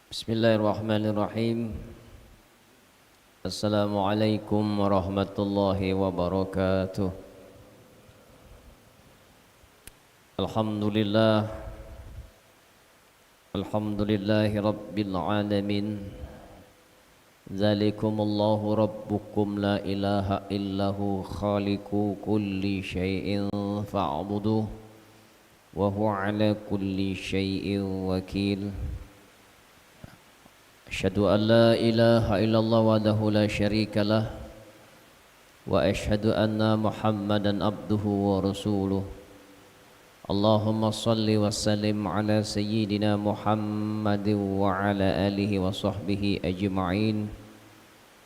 Bismillahirrahmanirrahim. Assalamualaikum warahmatullahi wabarakatuh. Alhamdulillah. Alhamdulillahi rabbil alamin. Zalikumullahu rabbukum la ilaha illahu khaliqu kulli syai'in fa'buduh wa huwa ala kulli syai'in wakil. Asyhadu an la ilaha illallah wahdahu la syarika lah wa asyhadu anna Muhammadan abduhu wa rasuluh. Allahumma salli wa sallim ala sayyidina Muhammadin wa ala alihi wa sahbihi ajma'in.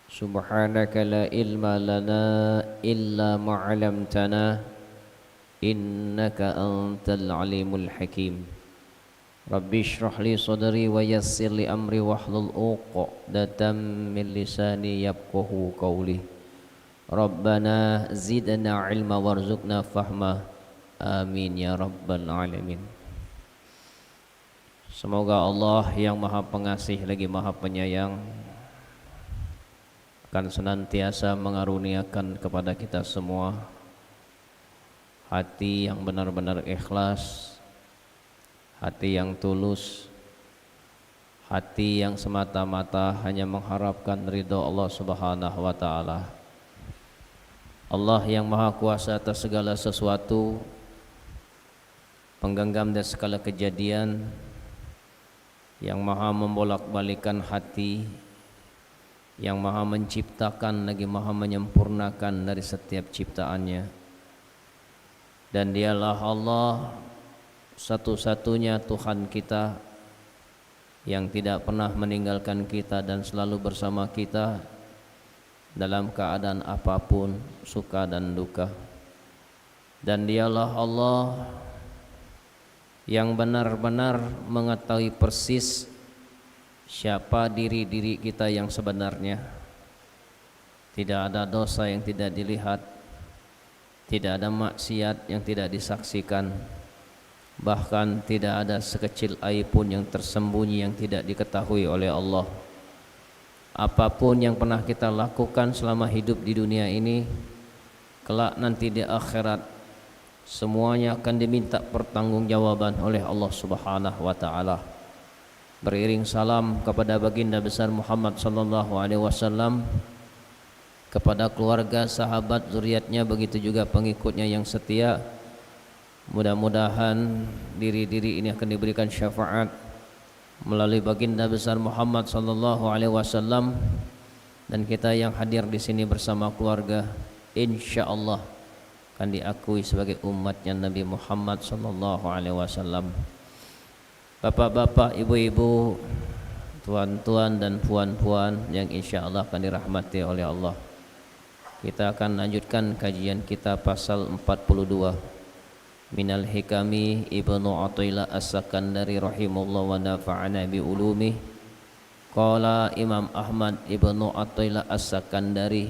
Subhanaka la ilma lana illa ma 'allamtana innaka antal alimul hakim. Rabbi shrah li sadri wa yassir li amri wahlul 'uqdatam min lisani yafqahu qawli. Rabbana zidna ilma warzuqna fahma. Amin ya rabbal alamin. Semoga Allah yang Maha Pengasih lagi Maha Penyayang akan senantiasa mengaruniakan kepada kita semua hati yang benar-benar ikhlas, hati yang tulus, hati yang semata-mata hanya mengharapkan ridha Allah Subhanahu wa taala. Allah yang Maha Kuasa atas segala sesuatu, penggenggam dari segala kejadian, yang Maha membolak-balikan hati, yang Maha menciptakan lagi Maha menyempurnakan dari setiap ciptaannya. Dan Dialah Allah satu-satunya Tuhan kita yang tidak pernah meninggalkan kita dan selalu bersama kita dalam keadaan apapun, suka dan duka. Dan Dialah Allah yang benar-benar mengetahui persis siapa diri-diri kita yang sebenarnya. Tidak ada dosa yang tidak dilihat, tidak ada maksiat yang tidak disaksikan, bahkan tidak ada sekecil aib pun yang tersembunyi yang tidak diketahui oleh Allah. Apapun yang pernah kita lakukan selama hidup di dunia ini, kelak nanti di akhirat semuanya akan diminta pertanggungjawaban oleh Allah Subhanahu wa taala. Beriring salam kepada baginda besar Muhammad sallallahu alaihi wasallam, kepada keluarga, sahabat, zuriatnya, begitu juga pengikutnya yang setia. Mudah-mudahan diri-diri ini akan diberikan syafaat melalui baginda besar Muhammad sallallahu alaihi wasallam, dan kita yang hadir di sini bersama keluarga insyaallah akan diakui sebagai umatnya Nabi Muhammad sallallahu alaihi wasallam. Bapak-bapak, ibu-ibu, tuan-tuan dan puan-puan yang insyaallah akan dirahmati oleh Allah. Kita akan lanjutkan kajian kita pasal 42 Minal Hikami Ibnu Athaillah As-Sakandari rahimahullah wa nafa'ana bi ulumih. Qala Imam Ahmad Ibnu Athaillah As-Sakandari,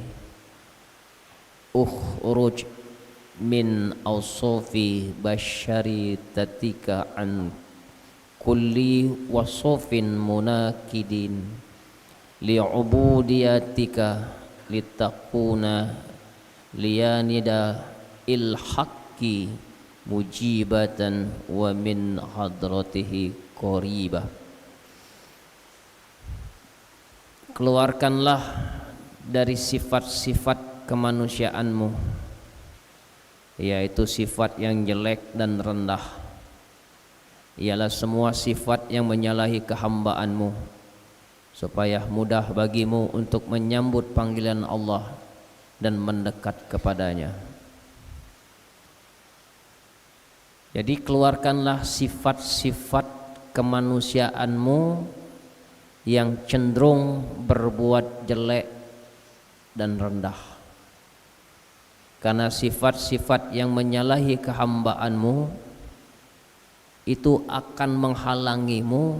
ukhruj min awsofi basyari tatika an kulli wasofin munakidin li'ubudiyatika litakuna liyanida ilhaqi mujibatan wa min hadratihi qaribah. Keluarkanlah dari sifat-sifat kemanusiaanmu, yaitu sifat yang jelek dan rendah, ialah semua sifat yang menyalahi kehambaanmu, supaya mudah bagimu untuk menyambut panggilan Allah dan mendekat kepadanya. Jadi keluarkanlah sifat-sifat kemanusiaanmu yang cenderung berbuat jelek dan rendah. Karena sifat-sifat yang menyalahi kehambaanmu itu akan menghalangimu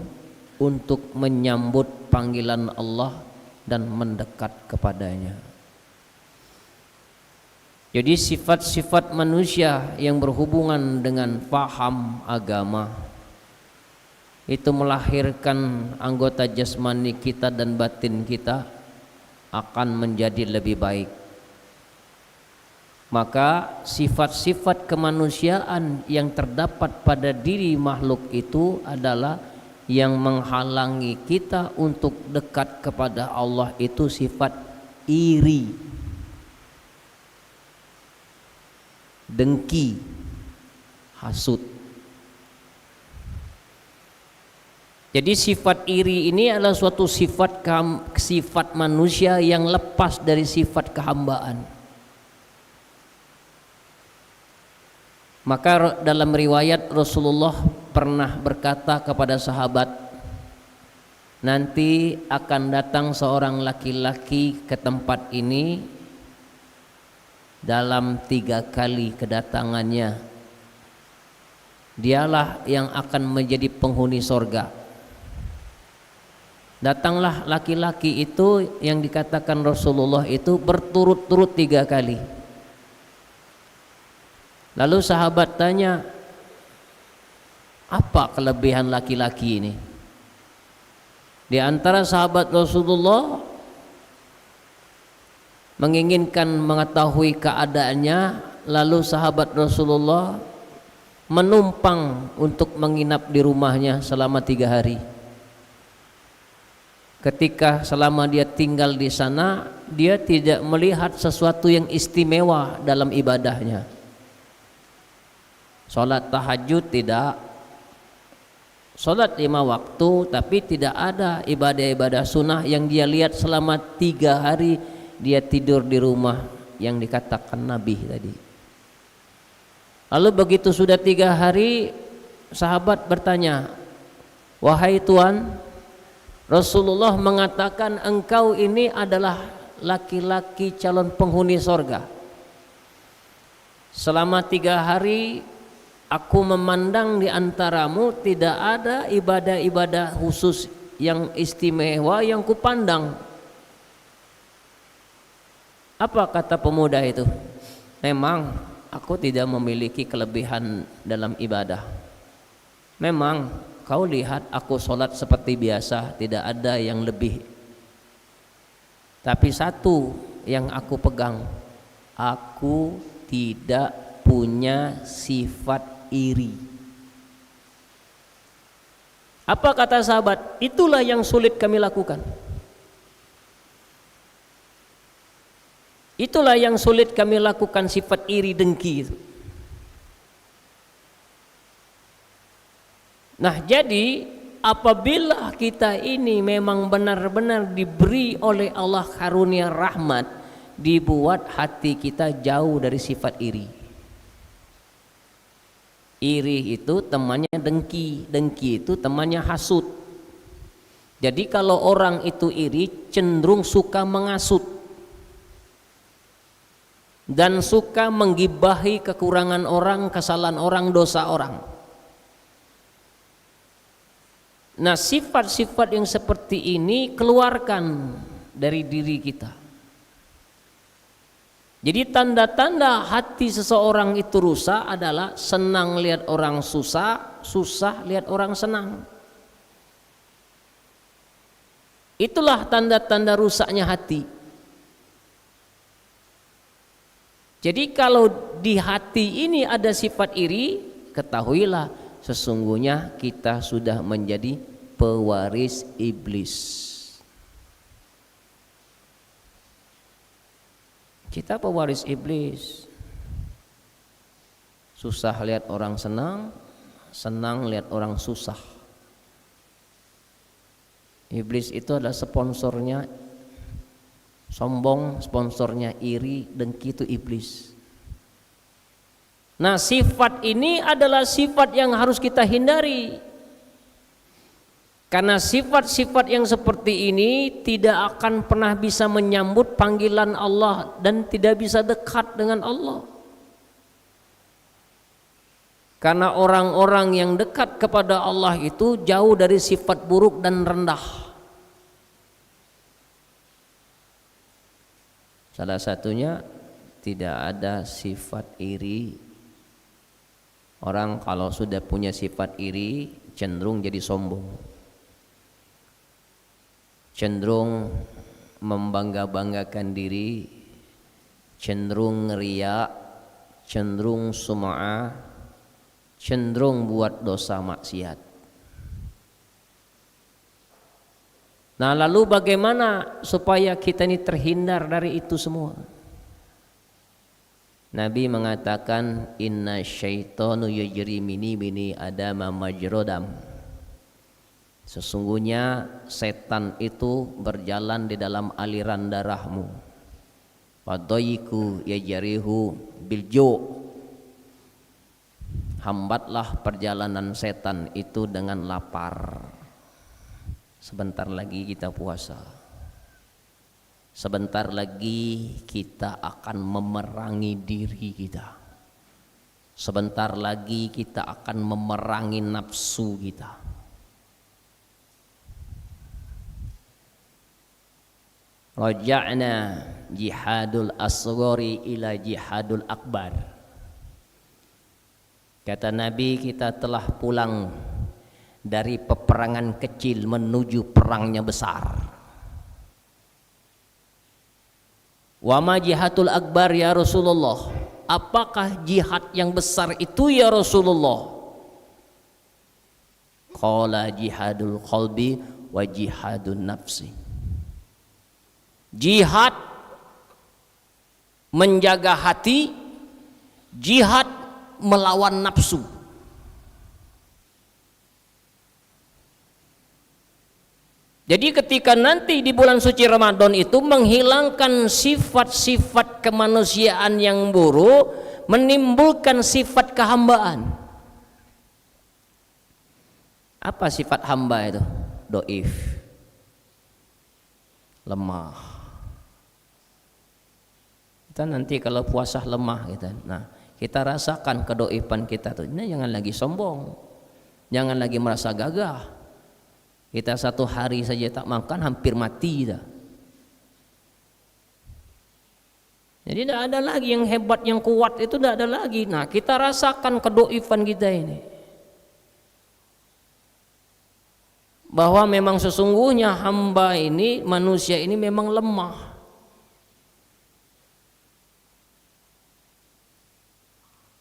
untuk menyambut panggilan Allah dan mendekat kepadanya. Jadi sifat-sifat manusia yang berhubungan dengan paham agama itu melahirkan anggota jasmani kita dan batin kita akan menjadi lebih baik. Maka sifat-sifat kemanusiaan yang terdapat pada diri makhluk itu adalah yang menghalangi kita untuk dekat kepada Allah, itu sifat iri, dengki, hasud. Jadi sifat iri ini adalah suatu sifat manusia yang lepas dari sifat kehambaan. Maka dalam riwayat Rasulullah pernah berkata kepada sahabat, nanti akan datang seorang laki-laki ke tempat ini dalam 3 kali kedatangannya. Dialah yang akan menjadi penghuni sorga. Datanglah laki-laki itu yang dikatakan Rasulullah itu berturut-turut 3 kali. Lalu sahabat tanya, apa kelebihan laki-laki ini? Di antara sahabat Rasulullah menginginkan mengetahui keadaannya, lalu sahabat Rasulullah menumpang untuk menginap di rumahnya selama 3 hari. Ketika selama dia tinggal di sana, dia tidak melihat sesuatu yang istimewa dalam ibadahnya. Sholat tahajud tidak, sholat 5 waktu, tapi tidak ada ibadah-ibadah sunnah yang dia lihat selama 3 hari dia tidur di rumah yang dikatakan Nabi tadi. Lalu begitu sudah 3 hari, sahabat bertanya, wahai Tuan, Rasulullah mengatakan engkau ini adalah laki-laki calon penghuni sorga. Selama 3 hari aku memandang di antaramu tidak ada ibadah-ibadah khusus yang istimewa yang kupandang. Apa kata pemuda itu? Memang aku tidak memiliki kelebihan dalam ibadah. Memang kau lihat aku sholat seperti biasa, tidak ada yang lebih. Tapi satu yang aku pegang, aku tidak punya sifat iri. Apa kata sahabat? Itulah yang sulit kami lakukan. Itulah yang sulit kami lakukan, sifat iri dengki itu. Nah, jadi apabila kita ini memang benar-benar diberi oleh Allah karunia rahmat, dibuat hati kita jauh dari sifat iri. Iri itu temannya dengki, dengki itu temannya hasud. Jadi kalau orang itu iri, cenderung suka menghasut dan suka menggibahi kekurangan orang, kesalahan orang, dosa orang. Nah, sifat-sifat yang seperti ini keluarkan dari diri kita. Jadi tanda-tanda hati seseorang itu rusak adalah senang lihat orang susah, susah lihat orang senang. Itulah tanda-tanda rusaknya hati. Jadi kalau di hati ini ada sifat iri, ketahuilah sesungguhnya kita sudah menjadi pewaris iblis. Kita pewaris iblis. Susah lihat orang senang, senang lihat orang susah. Iblis itu adalah sponsornya sombong, sponsornya iri, dengki, itu iblis. Nah, sifat ini adalah sifat yang harus kita hindari. Karena sifat-sifat yang seperti ini tidak akan pernah bisa menyambut panggilan Allah dan tidak bisa dekat dengan Allah. Karena orang-orang yang dekat kepada Allah itu jauh dari sifat buruk dan rendah. Salah satunya tidak ada sifat iri. Orang kalau sudah punya sifat iri, cenderung jadi sombong, cenderung membangga-banggakan diri, cenderung riya, cenderung sum'ah, cenderung buat dosa maksiat. Nah, lalu bagaimana supaya kita ini terhindar dari itu semua? Nabi mengatakan inna syaitanu yajri mini bini adama majrodam. Sesungguhnya setan itu berjalan di dalam aliran darahmu. Fadaiku yajrihu bilju. Hambatlah perjalanan setan itu dengan lapar. Sebentar lagi kita puasa. Sebentar lagi kita akan memerangi diri kita. Sebentar lagi kita akan memerangi nafsu kita. Raja'na jihadul asghari ila jihadul akbar. Kata Nabi, kita telah pulang dari peperangan kecil menuju perangnya besar. Wa ma jihadul akbar ya Rasulullah? Apakah jihad yang besar itu ya Rasulullah? Qala jihadul qalbi wa jihadun nafsi. Jihad menjaga hati, jihad melawan nafsu. Jadi ketika nanti di bulan suci Ramadan itu menghilangkan sifat-sifat kemanusiaan yang buruk, menimbulkan sifat kehambaan. Apa sifat hamba itu? Doif, lemah. Kita nanti kalau puasa lemah kita. Nah, kita rasakan kedoifan kita tuh. Ini jangan lagi sombong, jangan lagi merasa gagah. Kita satu hari saja tak makan hampir mati dah. Jadi tidak ada lagi yang hebat, yang kuat itu tidak ada lagi. Nah, kita rasakan kedoifan kita ini. Bahwa memang sesungguhnya hamba ini, manusia ini memang lemah.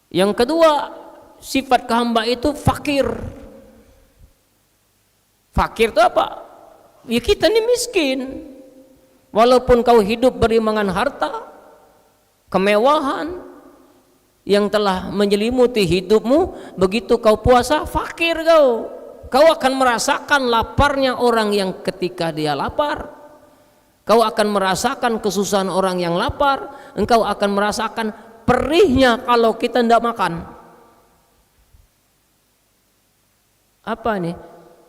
Yang kedua, sifat kehamba itu fakir. Fakir itu apa? Ya kita ini miskin. Walaupun kau hidup berimangan harta, kemewahan yang telah menyelimuti hidupmu, begitu kau puasa, fakir kau. Kau akan merasakan laparnya orang yang ketika dia lapar. Kau akan merasakan kesusahan orang yang lapar. Engkau akan merasakan perihnya kalau kita tidak makan. Apa nih?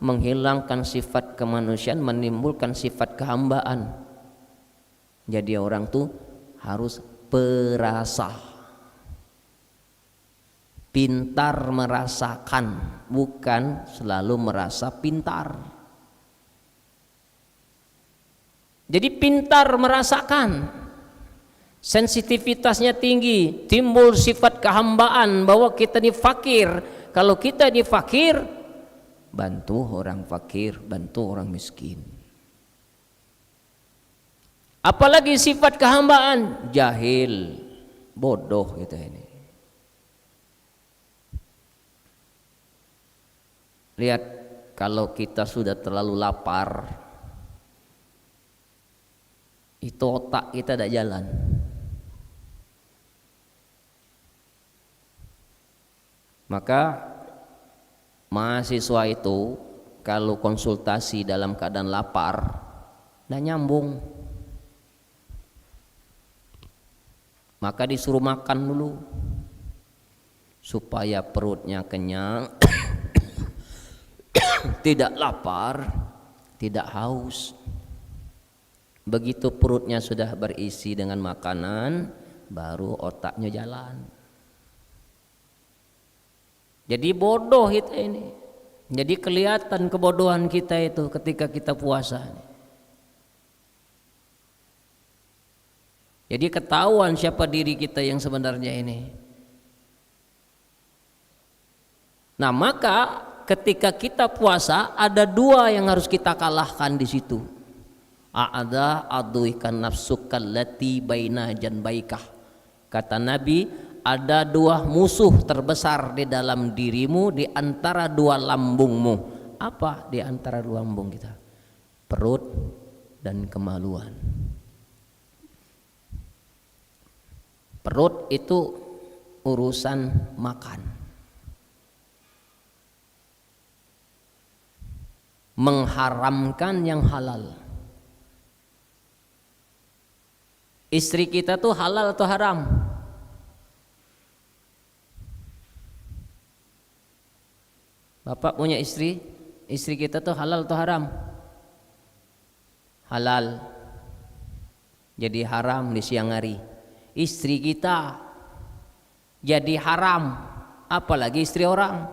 Menghilangkan sifat kemanusiaan, menimbulkan sifat kehambaan. Jadi orang tuh harus perasa, pintar merasakan, bukan selalu merasa pintar. Jadi pintar merasakan, sensitivitasnya tinggi, timbul sifat kehambaan bahwa kita ini fakir. Kalau kita ini fakir, bantu orang fakir, bantu orang miskin. Apalagi sifat kehambaan, jahil, bodoh kita ini. Lihat, kalau kita sudah terlalu lapar, itu otak kita tidak jalan. Maka mahasiswa itu kalau konsultasi dalam keadaan lapar, tidak nyambung. Maka disuruh makan dulu supaya perutnya kenyang, tidak lapar, tidak haus. Begitu perutnya sudah berisi dengan makanan, baru otaknya jalan. Jadi bodoh kita ini. Jadi kelihatan kebodohan kita itu ketika kita puasa. Jadi ketahuan siapa diri kita yang sebenarnya ini. Nah, maka ketika kita puasa ada dua yang harus kita kalahkan di situ. A'adha aduikan nafsukal lati baina janbaikah. Kata Nabi, ada dua musuh terbesar di dalam dirimu di antara dua lambungmu. Apa di antara dua lambung kita? Perut dan kemaluan. Perut itu urusan makan, mengharamkan yang halal. Istri kita tuh halal atau haram? Bapak punya istri, istri kita tuh halal atau haram? Halal. Jadi haram di siang hari. Istri kita jadi haram, apalagi istri orang.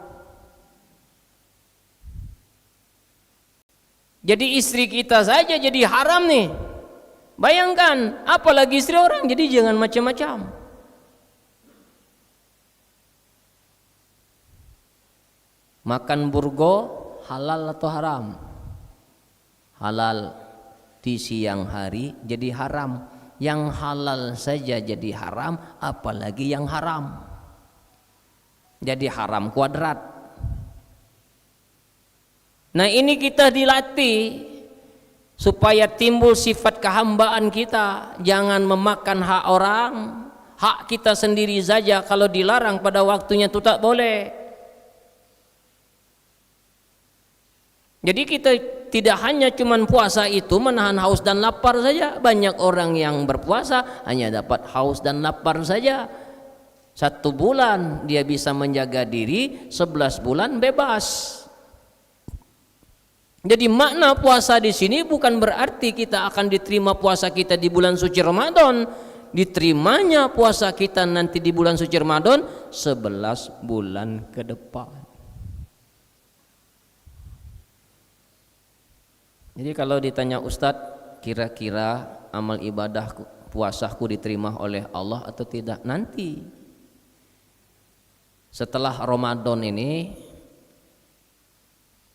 Jadi istri kita saja jadi haram nih. Bayangkan, apalagi istri orang. Jadi jangan macam-macam. Makan burgo halal atau haram? Halal di siang hari jadi haram. Yang halal saja jadi haram, apalagi yang haram. Jadi haram kuadrat. Nah, ini kita dilatih supaya timbul sifat kehambaan kita. Jangan memakan hak orang, hak kita sendiri saja kalau dilarang pada waktunya itu tak boleh. Jadi kita tidak hanya cuman puasa itu menahan haus dan lapar saja. Banyak orang yang berpuasa hanya dapat haus dan lapar saja. 1 bulan dia bisa menjaga diri, 11 bulan bebas. Jadi makna puasa di sini bukan berarti kita akan diterima puasa kita di bulan suci Ramadan. Diterimanya puasa kita nanti di bulan suci Ramadan 11 bulan ke depan. Jadi kalau ditanya Ustadz, kira-kira amal ibadah puasaku diterima oleh Allah atau tidak? Nanti setelah Ramadan ini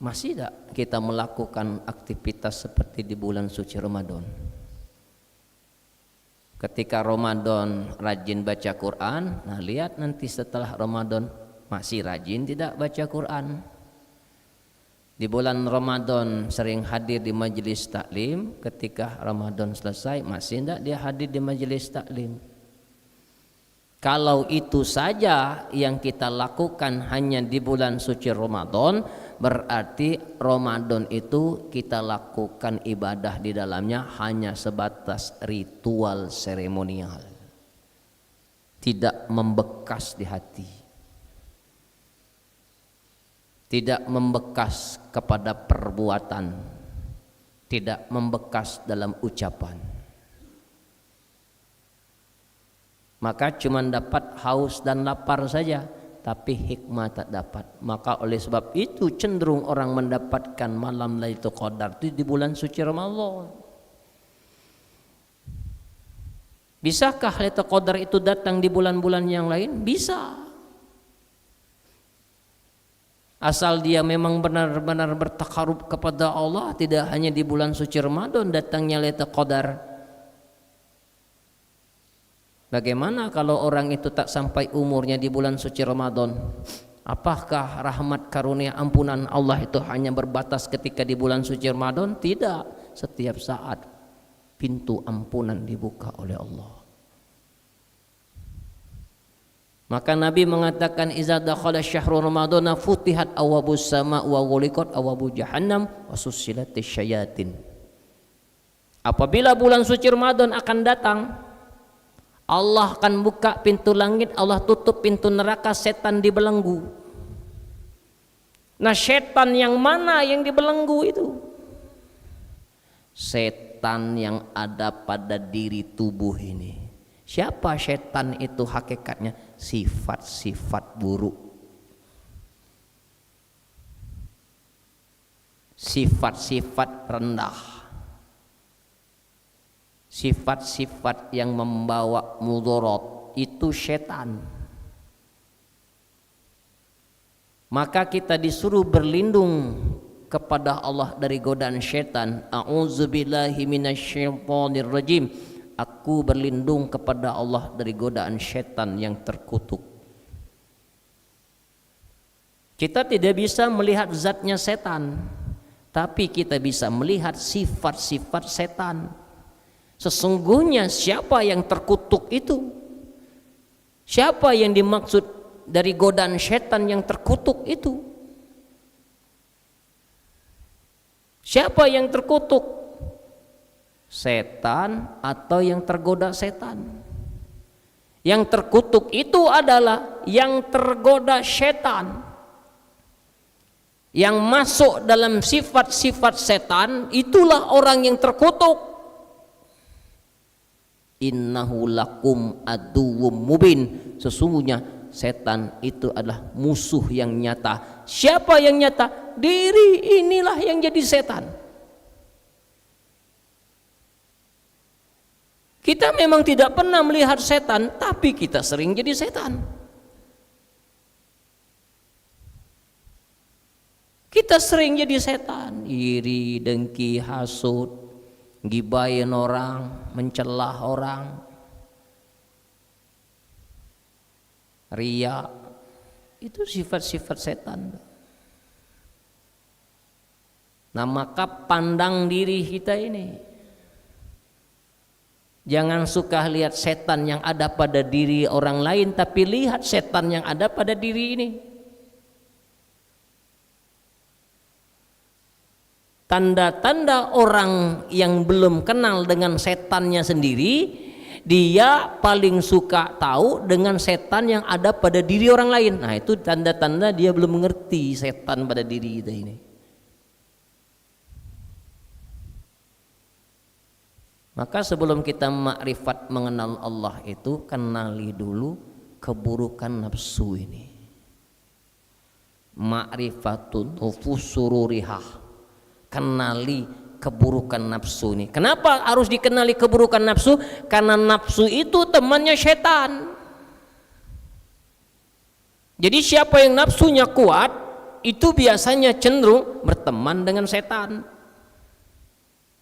masih tidak kita melakukan aktivitas seperti di bulan suci Ramadan? Ketika Ramadan rajin baca Quran, nah lihat nanti setelah Ramadan masih rajin tidak baca Quran. Di bulan Ramadan sering hadir di majelis taklim, ketika Ramadan selesai masih tidak dia hadir di majelis taklim. Kalau itu saja yang kita lakukan hanya di bulan suci Ramadan, berarti Ramadan itu kita lakukan ibadah di dalamnya hanya sebatas ritual seremonial, tidak membekas di hati, tidak membekas kepada perbuatan, tidak membekas dalam ucapan. Maka cuma dapat haus dan lapar saja, tapi hikmah tak dapat. Maka oleh sebab itu cenderung orang mendapatkan malam Lailatul Qadar itu di bulan suci Ramadan. Bisakah Lailatul Qadar itu datang di bulan-bulan yang lain? Bisa. Asal dia memang benar-benar bertakarub kepada Allah, tidak hanya di bulan suci Ramadan datangnya Lailatul Qadar. Bagaimana kalau orang itu tak sampai umurnya di bulan suci Ramadan? Apakah rahmat karunia ampunan Allah itu hanya berbatas ketika di bulan suci Ramadan? Tidak, setiap saat pintu ampunan dibuka oleh Allah. Maka Nabi mengatakan iza dakhala syahrul ramadhana futihat awwabus sama wa ghuliqat awwabu jahannam wa sussilatis syayatin. Apabila bulan suci Ramadan akan datang, Allah akan buka pintu langit, Allah tutup pintu neraka, setan dibelenggu. Nah, setan yang mana yang dibelenggu itu? Setan yang ada pada diri tubuh ini. Siapa setan itu hakikatnya? Sifat-sifat buruk, sifat-sifat rendah, sifat-sifat yang membawa mudarat, itu setan. Maka kita disuruh berlindung kepada Allah dari godaan syaitan. A'udzubillahi minasyaitonirrajim. Aku berlindung kepada Allah dari godaan syaitan yang terkutuk. Kita tidak bisa melihat zatnya setan, tapi kita bisa melihat sifat-sifat setan. Sesungguhnya siapa yang terkutuk itu? Siapa yang dimaksud dari godaan syaitan yang terkutuk itu? Siapa yang terkutuk? Setan atau yang tergoda setan? Yang terkutuk itu adalah yang tergoda setan, yang masuk dalam sifat-sifat setan, itulah orang yang terkutuk. Innahu lakum aduwwum mubin. Sesungguhnya setan itu adalah musuh yang nyata. Siapa yang nyata? Diri inilah yang jadi setan. Kita memang tidak pernah melihat setan, tapi kita sering jadi setan. Kita sering jadi setan, iri, dengki, hasut, gibahin orang, mencelah orang, riya. Itu sifat-sifat setan. Nah, maka pandang diri kita ini. Jangan suka lihat setan yang ada pada diri orang lain, tapi lihat setan yang ada pada diri ini. Tanda-tanda orang yang belum kenal dengan setannya sendiri, dia paling suka tahu dengan setan yang ada pada diri orang lain. Nah, itu tanda-tanda dia belum mengerti setan pada diri kita ini. Maka sebelum kita makrifat mengenal Allah itu, kenali dulu keburukan nafsu ini. Ma'rifatun nufusururihah. Kenali keburukan nafsu ini. Kenapa harus dikenali keburukan nafsu? Karena nafsu itu temannya setan. Jadi siapa yang nafsunya kuat, itu biasanya cenderung berteman dengan setan.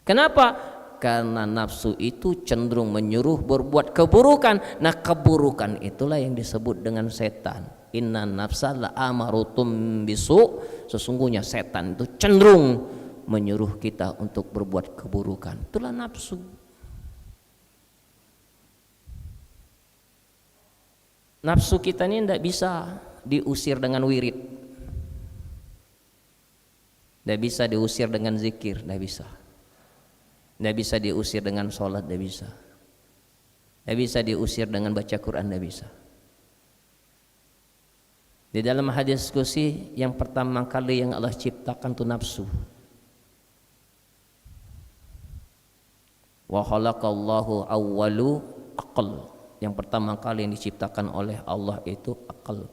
Kenapa? Karena nafsu itu cenderung menyuruh berbuat keburukan. Nah, keburukan itulah yang disebut dengan setan. Inna nafsa la'amarutum bisu. Sesungguhnya setan itu cenderung menyuruh kita untuk berbuat keburukan. Itulah nafsu. Nafsu kita ini tidak bisa diusir dengan wirid, tidak bisa diusir dengan zikir, tidak bisa. Tidak bisa diusir dengan sholat, tidak bisa. Tidak bisa diusir dengan baca Quran, tidak bisa. Di dalam hadis qudsi yang pertama kali yang Allah ciptakan itu nafsu. Wa khalaqallahu awwalu aql. Yang pertama kali yang diciptakan oleh Allah itu akal.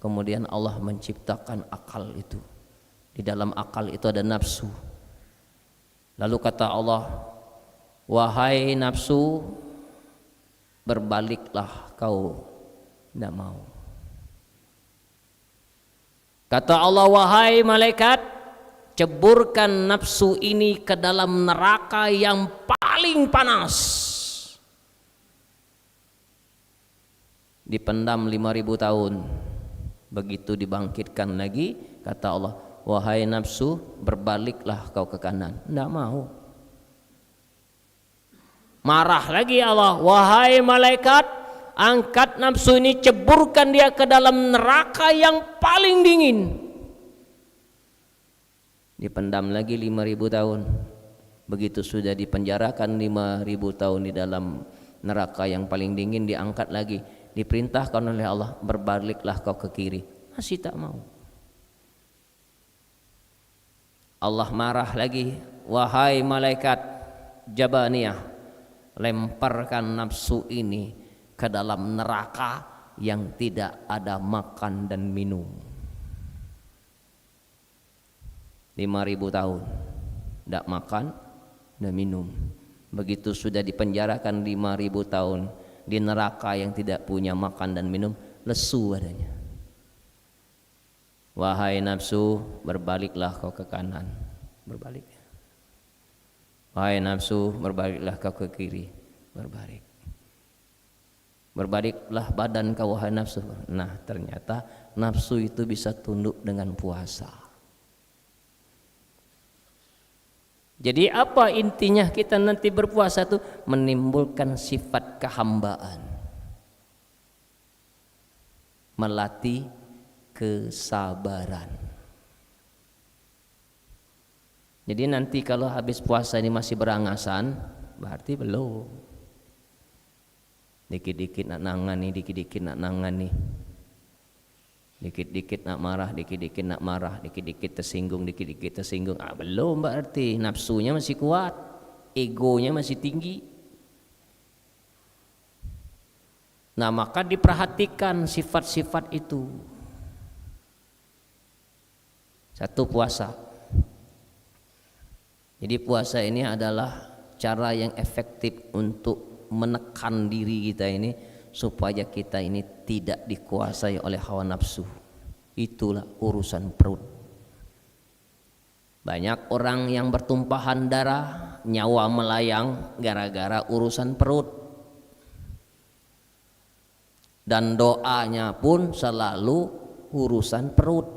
Kemudian Allah menciptakan akal itu. Di dalam akal itu ada nafsu. Lalu kata Allah, wahai nafsu, berbaliklah kau. Tidak mau. Kata Allah, wahai malaikat, ceburkan nafsu ini ke dalam neraka yang paling panas. Dipendam 5.000 tahun. Begitu dibangkitkan lagi, kata Allah, wahai nafsu, berbaliklah kau ke kanan. Tidak mau. Marah lagi Allah, wahai malaikat, angkat nafsu ini, ceburkan dia ke dalam neraka yang paling dingin. Dipendam lagi 5.000 tahun. Begitu sudah dipenjarakan 5.000 tahun di dalam neraka yang paling dingin, diangkat lagi. Diperintahkan oleh Allah, berbaliklah kau ke kiri. Masih tak mau. Allah marah lagi, wahai malaikat Jabaniyah, lemparkan nafsu ini ke dalam neraka yang tidak ada makan dan minum. 5.000 tahun tidak makan dan minum. Begitu sudah dipenjarakan 5.000 tahun di neraka yang tidak punya makan dan minum, lesu adanya. Wahai nafsu, berbaliklah kau ke kanan. Berbalik. Wahai nafsu, berbaliklah kau ke kiri. Berbalik. Berbaliklah badan kau wahai nafsu. Nah, ternyata nafsu itu bisa tunduk dengan puasa. Jadi apa intinya kita nanti berpuasa itu? Menimbulkan sifat kehambaan. Melatih kesabaran. Jadi nanti kalau habis puasa ini masih berangasan, berarti belum. Dikit-dikit nak nangani, dikit-dikit nak nangani. Dikit-dikit nak marah, dikit-dikit nak marah, dikit-dikit tersinggung, dikit-dikit tersinggung. Belum berarti nafsunya masih kuat, egonya masih tinggi. Nah, maka diperhatikan sifat-sifat itu. Satu, puasa. Jadi puasa ini adalah cara yang efektif untuk menekan diri kita ini supaya kita ini tidak dikuasai oleh hawa nafsu. Itulah urusan perut. Banyak orang yang bertumpahan darah, nyawa melayang gara-gara urusan perut. Dan doanya pun selalu urusan perut.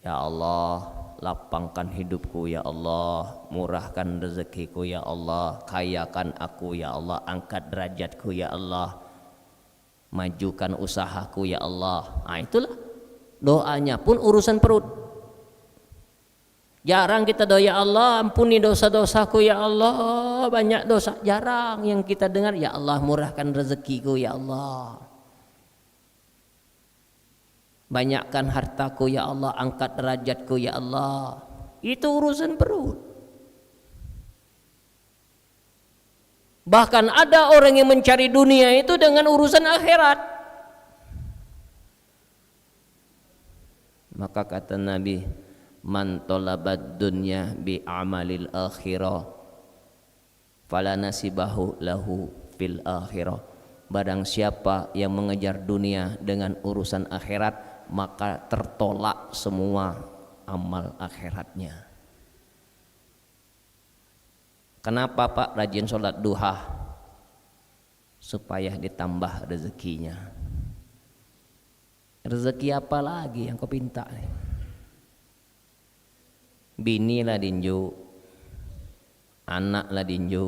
Ya Allah, lapangkan hidupku ya Allah, murahkan rezekiku ya Allah, kayakan aku ya Allah, angkat derajatku ya Allah, majukan usahaku ya Allah. Nah, itulah doanya pun urusan perut. Jarang kita doa ya Allah ampuni dosa-dosaku ya Allah, banyak dosa. Jarang yang kita dengar ya Allah murahkan rezekiku ya Allah, banyakkan hartaku ya Allah, angkat derajatku ya Allah. Itu urusan perut. Bahkan ada orang yang mencari dunia itu dengan urusan akhirat. Maka kata Nabi, man talabad dunya bi amalil akhirah fala nasibahu lahu fil akhirah. Barang siapa yang mengejar dunia dengan urusan akhirat, maka tertolak semua amal akhiratnya. Kenapa Pak rajin sholat duha? Supaya ditambah rezekinya. Rezeki apa lagi yang kau pinta? Bini lah dinju, anak lah dinju,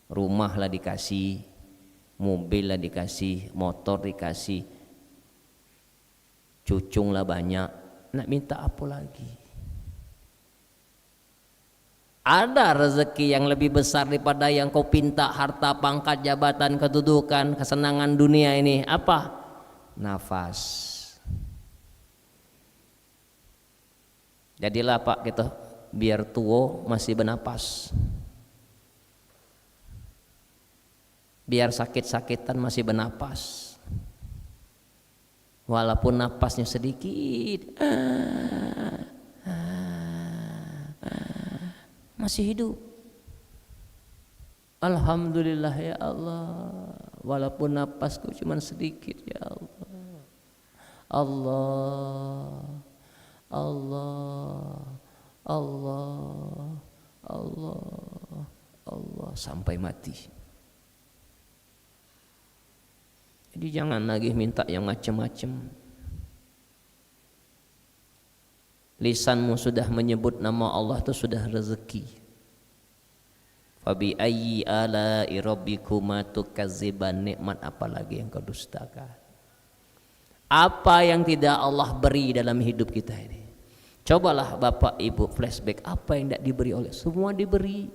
rumah lah dikasih, mobil lah dikasih, motor dikasih, cucung lah banyak. Nak minta apa lagi? Ada rezeki yang lebih besar daripada yang kau pinta, harta, pangkat, jabatan, kedudukan, kesenangan dunia ini. Apa? Nafas. Jadilah Pak kita biar tua masih bernapas, biar sakit-sakitan masih bernapas, walaupun napasnya sedikit, masih hidup. Alhamdulillah ya Allah, walaupun napasku cuma sedikit ya Allah. Allah, Allah, Allah, Allah, Allah sampai mati. Jadi jangan lagi minta yang macam-macam. Lisanmu sudah menyebut nama Allah itu sudah rezeki. Fabi ayyi ala'i rabbikuma tukazziban, nikmat apa lagi yang kau dustakan? Apa yang tidak Allah beri dalam hidup kita ini? Cobalah Bapak Ibu flashback, apa yang tidak diberi oleh semua diberi.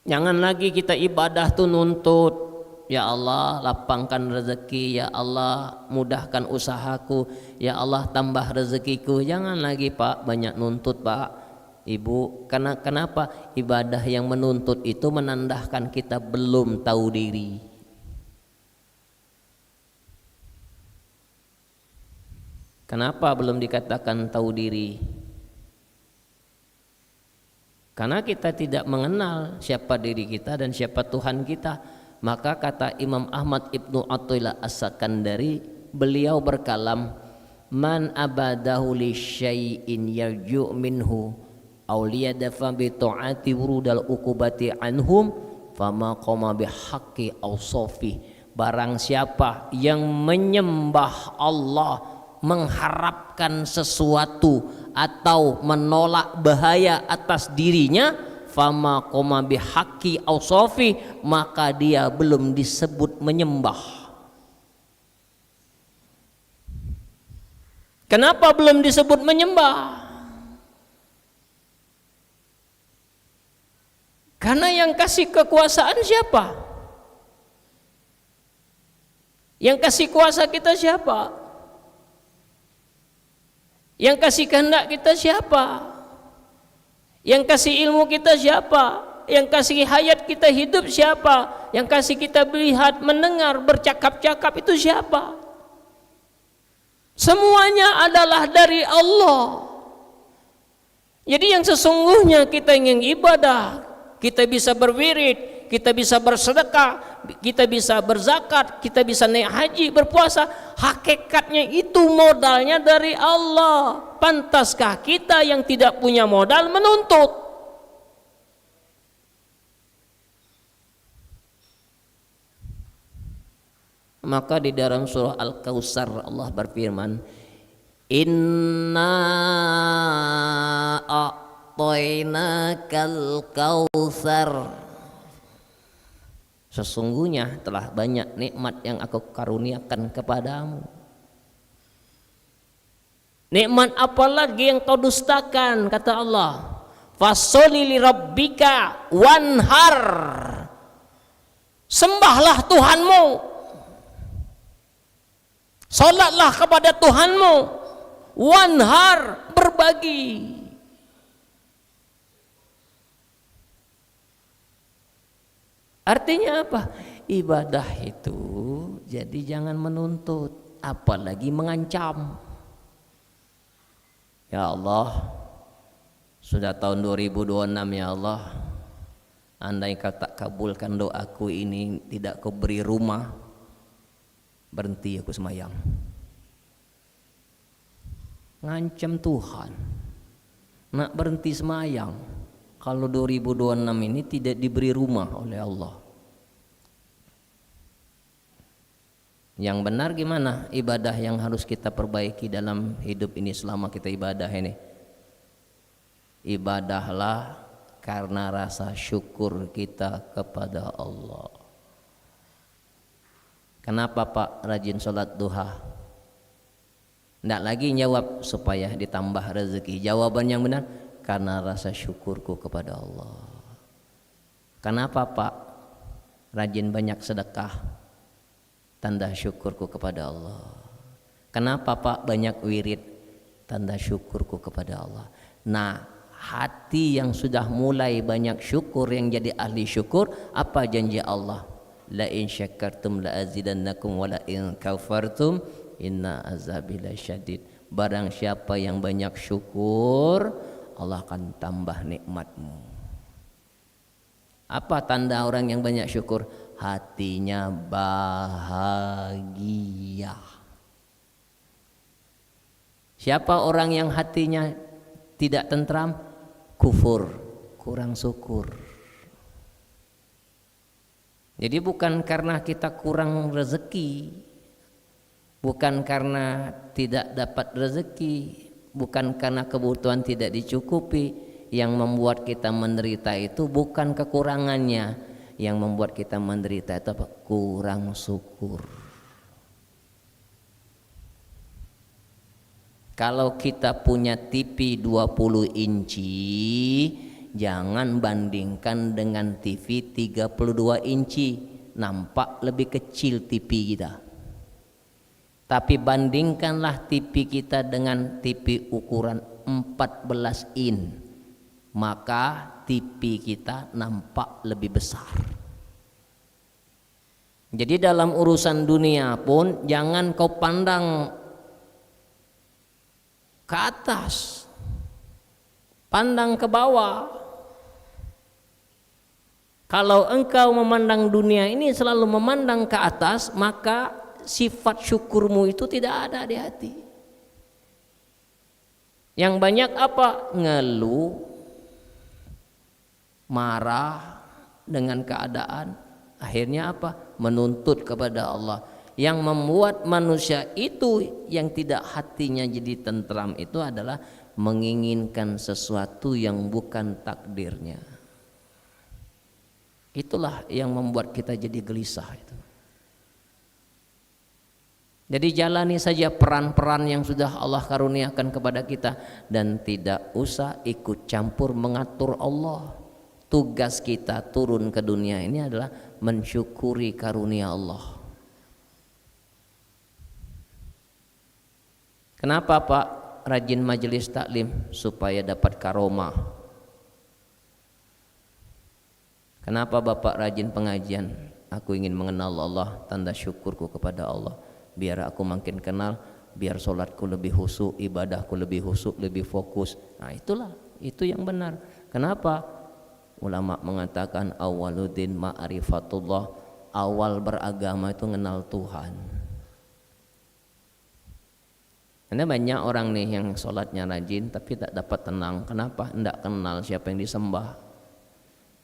Jangan lagi kita ibadah tuh nuntut, ya Allah lapangkan rezeki, ya Allah mudahkan usahaku, ya Allah tambah rezekiku. Jangan lagi Pak banyak nuntut Pak Ibu. Karena kenapa? Ibadah yang menuntut itu menandakan kita belum tahu diri. Kenapa belum dikatakan tahu diri? Karena kita tidak mengenal siapa diri kita dan siapa Tuhan kita. Maka kata Imam Ahmad Ibnu Athaillah As-Sakandari, beliau berkalam, man abadahu li syai'in yarju' minhu aw liyadafa bi ta'ati wurudal uqubati anhum fama qama bihaqqi awsafi. Barang siapa yang menyembah Allah, mengharapkan sesuatu atau menolak bahaya atas dirinya, fama qama bihaqqi awsafi, maka dia belum disebut menyembah. Kenapa belum disebut menyembah? Karena yang kasih kekuasaan siapa? Yang kasih kuasa kita siapa? Yang kasih kehendak kita siapa? Yang kasih ilmu kita siapa? Yang kasih hayat kita hidup siapa? Yang kasih kita melihat, mendengar, bercakap-cakap itu siapa? Semuanya adalah dari Allah. Jadi yang sesungguhnya kita ingin ibadah, kita bisa berwirid, kita bisa bersedekah, kita bisa berzakat, kita bisa naik haji, berpuasa, hakikatnya itu modalnya dari Allah. Pantaskah kita yang tidak punya modal menuntut? Maka di dalam surah Al-Kautsar Allah berfirman, inna a'tainakal kautsar, sesungguhnya telah banyak nikmat yang aku karuniakan kepadamu. Nikmat apa lagi yang kau dustakan? Kata Allah, fasholli li rabbika wanhar, sembahlah Tuhanmu, salatlah kepada Tuhanmu, wanhar, berbagi. Artinya apa? Ibadah itu jadi jangan menuntut, apalagi mengancam. Ya Allah, sudah tahun 2026 ya Allah, andai kau tak kabulkan doaku ini, tidak kau beri rumah, berhenti aku semayang. Ngancam Tuhan, nak berhenti semayang kalau 2026 ini tidak diberi rumah oleh Allah. Yang benar gimana ibadah yang harus kita perbaiki dalam hidup ini selama kita ibadah ini? Ibadahlah karena rasa syukur kita kepada Allah. Kenapa Pak rajin sholat duha? Tidak lagi jawab supaya ditambah rezeki. Jawaban yang benar, karena rasa syukurku kepada Allah. Kenapa Pak rajin banyak sedekah? Tanda syukurku kepada Allah. Kenapa Pak banyak wirid? Tanda syukurku kepada Allah. Nah, hati yang sudah mulai banyak syukur, yang jadi ahli syukur, apa janji Allah? La in syakartum la azidannakum wa la in kafartum inna azabi lasyadid. Barang siapa yang banyak syukur, Allah akan tambah nikmatmu. Apa tanda orang yang banyak syukur? Hatinya bahagia. Siapa orang yang hatinya tidak tentram? Kufur, kurang syukur. Jadi bukan karena kita kurang rezeki, bukan karena tidak dapat rezeki, bukan karena kebutuhan tidak dicukupi, yang membuat kita menderita itu bukan kekurangannya. Yang membuat kita menderita itu apa? Kurang syukur. Kalau kita punya TV 20 inci, jangan bandingkan dengan TV 32 inci. Nampak lebih kecil TV kita. Tapi bandingkanlah TV kita dengan TV ukuran 14 in, maka TV kita nampak lebih besar. Jadi dalam urusan dunia pun jangan kau pandang ke atas, pandang ke bawah. Kalau engkau memandang dunia ini selalu memandang ke atas, maka sifat syukurmu itu tidak ada di hati. Yang banyak apa? Ngeluh, marah dengan keadaan. Akhirnya apa? Menuntut kepada Allah. Yang membuat manusia itu yang tidak hatinya jadi tentram itu adalah menginginkan sesuatu yang bukan takdirnya. Itulah yang membuat kita jadi gelisah itu. Jadi jalani saja peran-peran yang sudah Allah karuniakan kepada kita dan tidak usah ikut campur mengatur Allah. Tugas kita turun ke dunia ini adalah mensyukuri karunia Allah. Kenapa Pak rajin majelis taklim? Supaya dapat karomah. Kenapa Bapak rajin pengajian? Aku ingin mengenal Allah, tanda syukurku kepada Allah. Biar aku makin kenal, biar solatku lebih khusyuk, ibadahku lebih khusyuk, lebih fokus. Nah itulah, itu yang benar. Kenapa? Ulama mengatakan awwaluddin ma'rifatullah, awal beragama itu mengenal Tuhan. Karena banyak orang nih yang solatnya rajin tapi tak dapat tenang. Kenapa? Tidak kenal siapa yang disembah,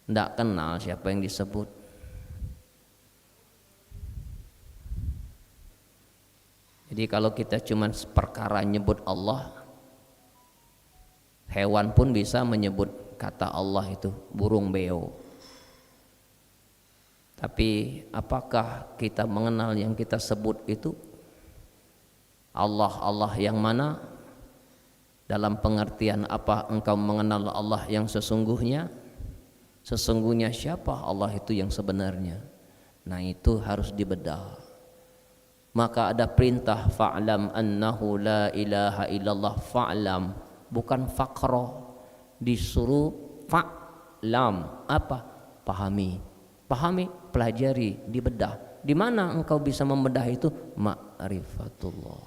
tidak kenal siapa yang disebut. Jadi kalau kita cuma perkara nyebut Allah, hewan pun bisa menyebut kata Allah itu, burung beo. Tapi apakah kita mengenal yang kita sebut itu Allah yang mana? Dalam pengertian apa engkau mengenal Allah yang sesungguhnya? Sesungguhnya siapa Allah itu yang sebenarnya? Nah itu harus dibedah. Maka ada perintah fa'lam annahu la ilaha illallah, fa'lam, bukan faqra. Disuruh fa'lam, apa? Pahami, pelajari, dibedah. Di mana engkau bisa membedah itu? Ma'rifatullah,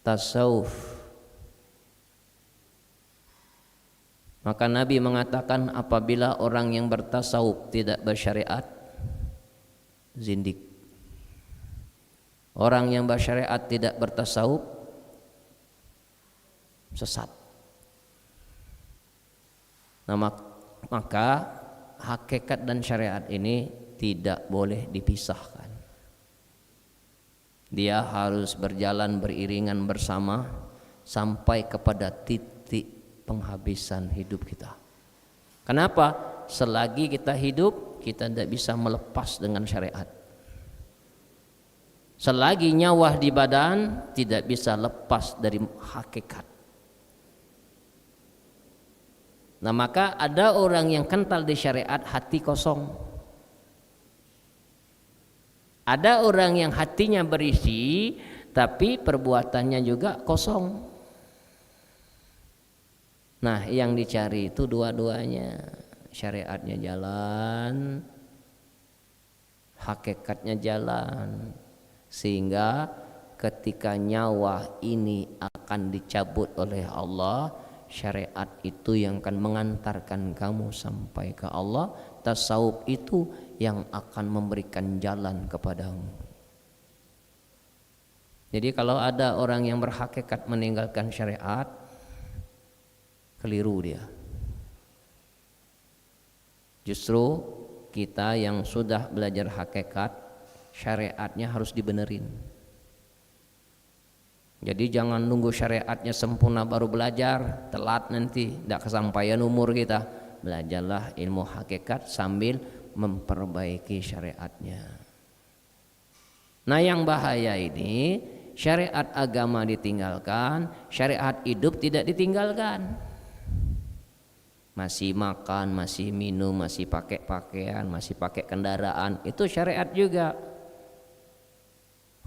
tasawuf. Maka Nabi mengatakan apabila orang yang bertasawuf tidak bersyariat, zindik. Orang yang bersyariat tidak bertasawuf, sesat. Nah, maka hakikat dan syariat ini tidak boleh dipisahkan. Dia harus berjalan beriringan bersama sampai kepada titik penghabisan hidup kita. Kenapa? Selagi kita hidup, kita tidak bisa melepas dengan syariat. Selagi nyawa di badan, tidak bisa lepas dari hakikat. Nah maka ada orang yang kental di syariat, hati kosong. Ada orang yang hatinya berisi, tapi perbuatannya juga kosong. Nah yang dicari itu dua-duanya. Syariatnya jalan, hakikatnya jalan. Sehingga ketika nyawa ini akan dicabut oleh Allah, syariat itu yang akan mengantarkan kamu sampai ke Allah. Tasawuf itu yang akan memberikan jalan kepadamu. Jadi kalau ada orang yang berhakikat meninggalkan syariat, keliru dia. Justru kita yang sudah belajar hakikat, syariatnya harus dibenerin. Jadi jangan nunggu syariatnya sempurna baru belajar, telat nanti, tidak kesampaian umur kita. Belajarlah ilmu hakikat sambil memperbaiki syariatnya. Nah yang bahaya ini, syariat agama ditinggalkan, syariat hidup tidak ditinggalkan. Masih makan, masih minum, masih pakai pakaian, masih pakai kendaraan, itu syariat juga.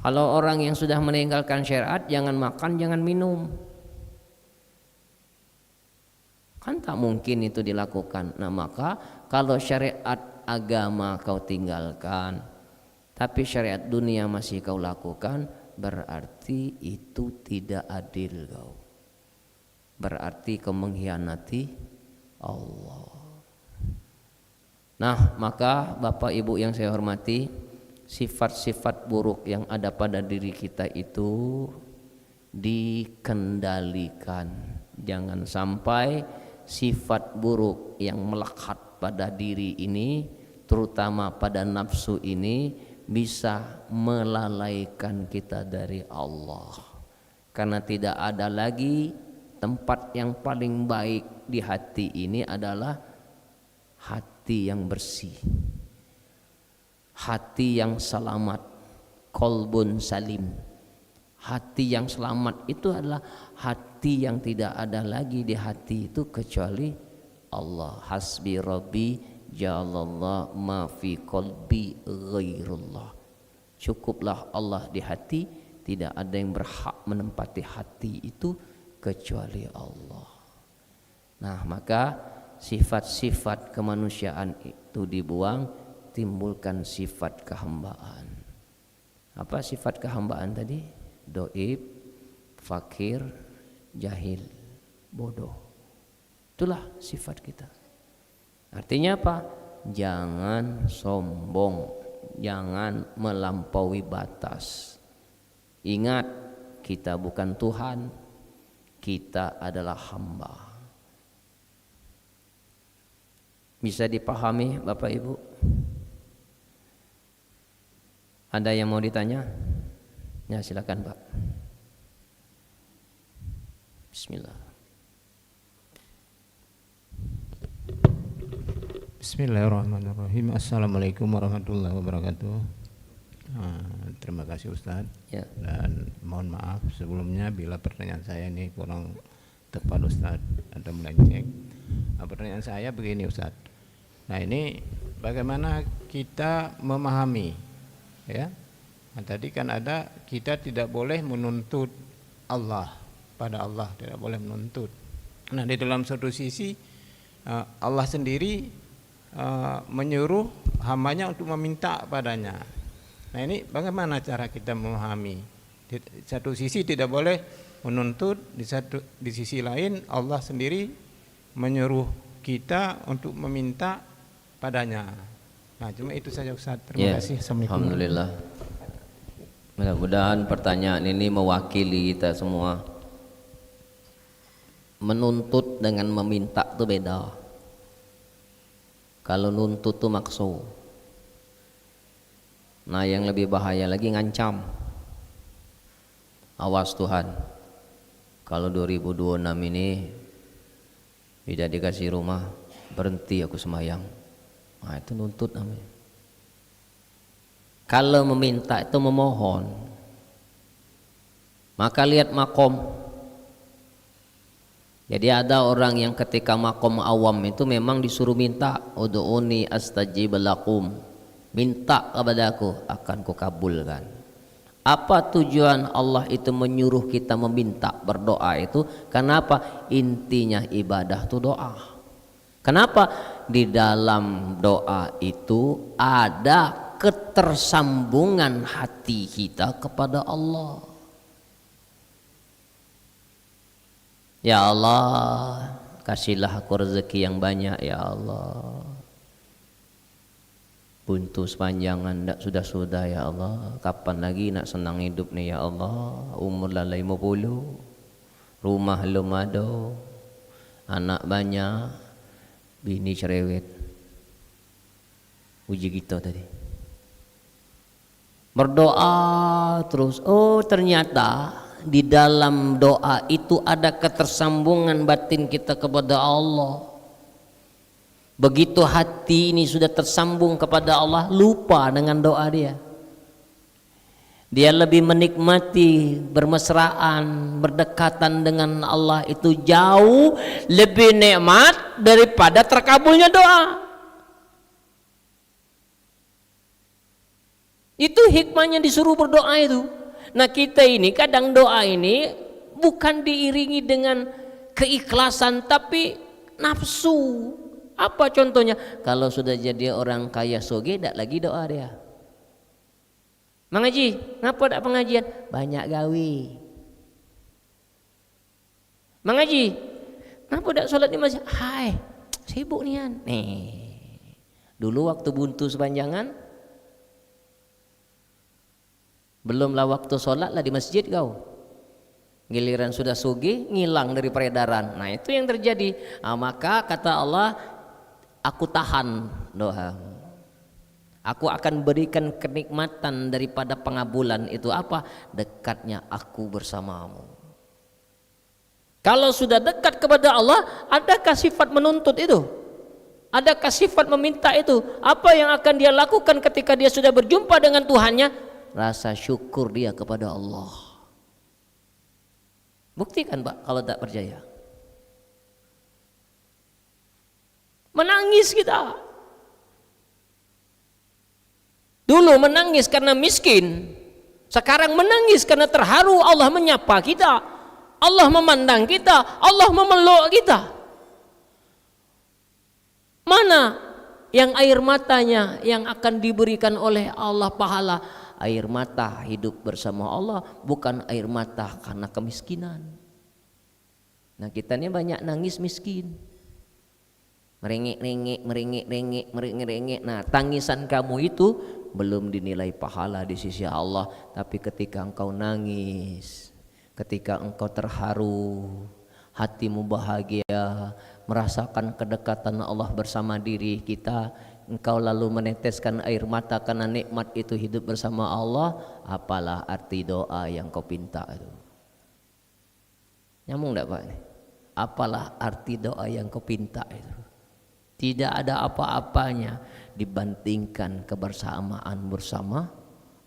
Kalau orang yang sudah meninggalkan syariat, jangan makan, jangan minum, kan tak mungkin itu dilakukan. Nah maka kalau syariat agama kau tinggalkan, tapi syariat dunia masih kau lakukan, berarti itu tidak adil kau. Berarti kau mengkhianati Allah. Nah, maka Bapak Ibu yang saya hormati, sifat-sifat buruk yang ada pada diri kita itu dikendalikan. Jangan sampai sifat buruk yang melekat pada diri ini, terutama pada nafsu ini, bisa melalaikan kita dari Allah. Karena tidak ada lagi tempat yang paling baik di hati ini adalah hati yang bersih, hati yang selamat, qalbun salim. Hati yang selamat itu adalah hati yang tidak ada lagi di hati itu kecuali Allah. Hasbi rabbi ja'alallah ma fi qalbi ghairullah. Cukuplah Allah di hati, tidak ada yang berhak menempati hati itu kecuali Allah. Nah, maka sifat-sifat kemanusiaan itu dibuang, timbulkan sifat kehambaan. Apa sifat kehambaan tadi? Doib, fakir, jahil, bodoh. Itulah sifat kita. Artinya apa? Jangan sombong, jangan melampaui batas. Ingat, kita bukan Tuhan, kita adalah hamba. Bisa dipahami Bapak Ibu? Ada yang mau ditanya? Ya, silakan Pak. Bismillah. Bismillahirrahmanirrahim. Assalamualaikum warahmatullahi wabarakatuh. Terima kasih Ustadz. Ya. Dan mohon maaf sebelumnya bila pertanyaan saya ini kurang tepat Ustadz atau melenceng. Pertanyaan saya begini Ustadz. Nah, ini bagaimana kita memahami, ya? Nah, tadi kan ada kita tidak boleh menuntut Allah, pada Allah tidak boleh menuntut. Nah, di dalam satu sisi Allah sendiri menyuruh hambanya untuk meminta padanya. Nah, ini bagaimana cara kita memahami? Di satu sisi tidak boleh menuntut, di sisi lain Allah sendiri menyuruh kita untuk meminta padanya. Nah, cuma itu saja Ustaz. Terima kasih. Assalamualaikum. Alhamdulillah. Mudah-mudahan pertanyaan ini mewakili kita semua. Menuntut dengan meminta itu beda. Kalau nuntut itu makso. Nah, yang lebih bahaya lagi ngancam. Awas Tuhan, kalau 2026 ini tidak dikasih rumah, berhenti aku sembahyang. Nah, itu nuntut namanya. Kalau meminta itu memohon. Maka lihat makom. Jadi ada orang yang ketika makom awam itu memang disuruh minta, ud'uni astajib lakum. Minta kepadaku akan kukabulkan. Apa tujuan Allah itu menyuruh kita meminta, berdoa itu? Kenapa? Intinya ibadah itu doa. Kenapa? Di dalam doa itu ada ketersambungan hati kita kepada Allah. Ya Allah, kasihlah aku rezeki yang banyak ya Allah. Buntu sepanjangan ndak sudah ya Allah. Kapan lagi nak senang hidup nih ya Allah? Umur lalai 50, rumah belum ada, anak banyak, bini cerewet. Uji kita tadi. Berdoa terus, oh ternyata di dalam doa itu ada ketersambungan batin kita kepada Allah. Begitu hati ini sudah tersambung kepada Allah, lupa dengan doa dia. Dia lebih menikmati bermesraan, berdekatan dengan Allah itu jauh lebih nikmat daripada terkabulnya doa. Itu hikmahnya disuruh berdoa itu. Nah, kita ini kadang doa ini bukan diiringi dengan keikhlasan tapi nafsu. Apa contohnya? Kalau sudah jadi orang kaya soge, tidak lagi doa dia. Mengaji, ngapa tidak pengajian? Banyak gawe. Mengaji, ngapa tidak sholat di masjid? Hai, sibuk nian. Nih, Dulu waktu buntu sepanjangan, belumlah waktu sholat lah di masjid kau. Giliran sudah sugih, ngilang dari peredaran. Nah itu yang terjadi. Maka kata Allah, aku tahan doa. Aku akan berikan kenikmatan daripada pengabulan itu apa? Dekatnya aku bersamamu. Kalau sudah dekat kepada Allah, adakah sifat menuntut itu? Adakah sifat meminta itu? Apa yang akan dia lakukan ketika dia sudah berjumpa dengan Tuhannya? Rasa syukur dia kepada Allah. Buktikan Pak kalau tak percaya. Menangis kita. Dulu menangis karena miskin. Sekarang menangis karena terharu Allah menyapa kita. Allah memandang kita. Allah memeluk kita. Mana yang air matanya yang akan diberikan oleh Allah pahala? Air mata hidup bersama Allah, bukan air mata karena kemiskinan. Nah kita ini banyak nangis miskin, merengek-rengek. Nah tangisan kamu itu belum dinilai pahala di sisi Allah. Tapi ketika engkau nangis, ketika engkau terharu, hatimu bahagia, merasakan kedekatan Allah bersama diri kita, engkau lalu meneteskan air mata karena nikmat itu hidup bersama Allah, apalah arti doa yang kau pinta itu? Nyambung enggak Pak? Apalah arti doa yang kau pinta itu? Tidak ada apa-apanya dibandingkan kebersamaan bersama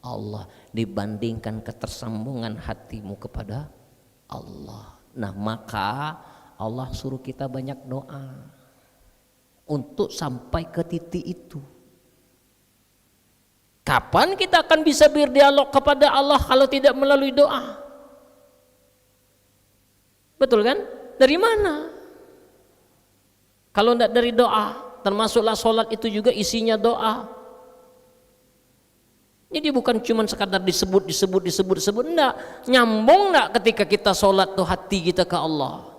Allah, dibandingkan ketersambungan hatimu kepada Allah. Nah maka Allah suruh kita banyak doa untuk sampai ke titik itu. Kapan kita akan bisa berdialog kepada Allah kalau tidak melalui doa? Betul kan? Dari mana? Kalau tidak dari doa, termasuklah sholat itu juga isinya doa. Jadi bukan cuma sekadar disebut, enggak. Nyambung enggak ketika kita sholat tuh hati kita ke Allah.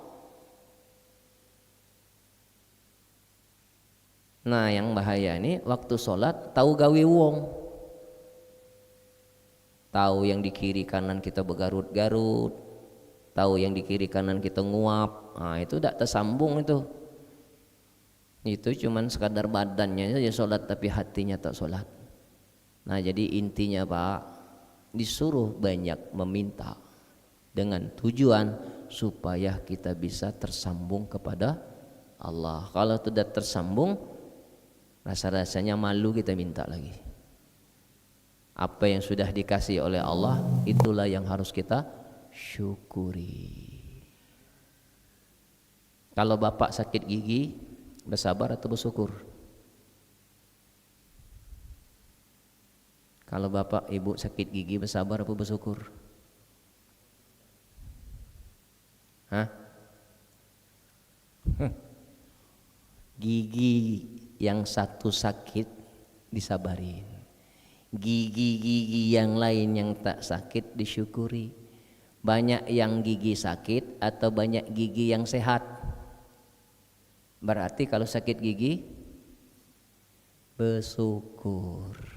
Nah yang bahaya ini waktu sholat tahu gawe wong, tahu yang di kiri kanan kita bergarut-garut, tahu yang di kiri kanan kita nguap. Nah itu tidak tersambung itu cuman sekadar badannya saja sholat tapi hatinya tak sholat. Nah jadi intinya Pak, disuruh banyak meminta dengan tujuan supaya kita bisa tersambung kepada Allah. Kalau tidak tersambung, rasa-rasanya malu kita minta lagi. Apa yang sudah dikasih oleh Allah, itulah yang harus kita syukuri. Kalau bapak sakit gigi, bersabar atau bersyukur? Kalau bapak ibu sakit gigi, bersabar atau bersyukur? Hah? Gigi yang satu sakit disabarin, gigi-gigi yang lain yang tak sakit disyukuri. Banyak yang gigi sakit atau banyak gigi yang sehat? Berarti kalau sakit gigi bersyukur.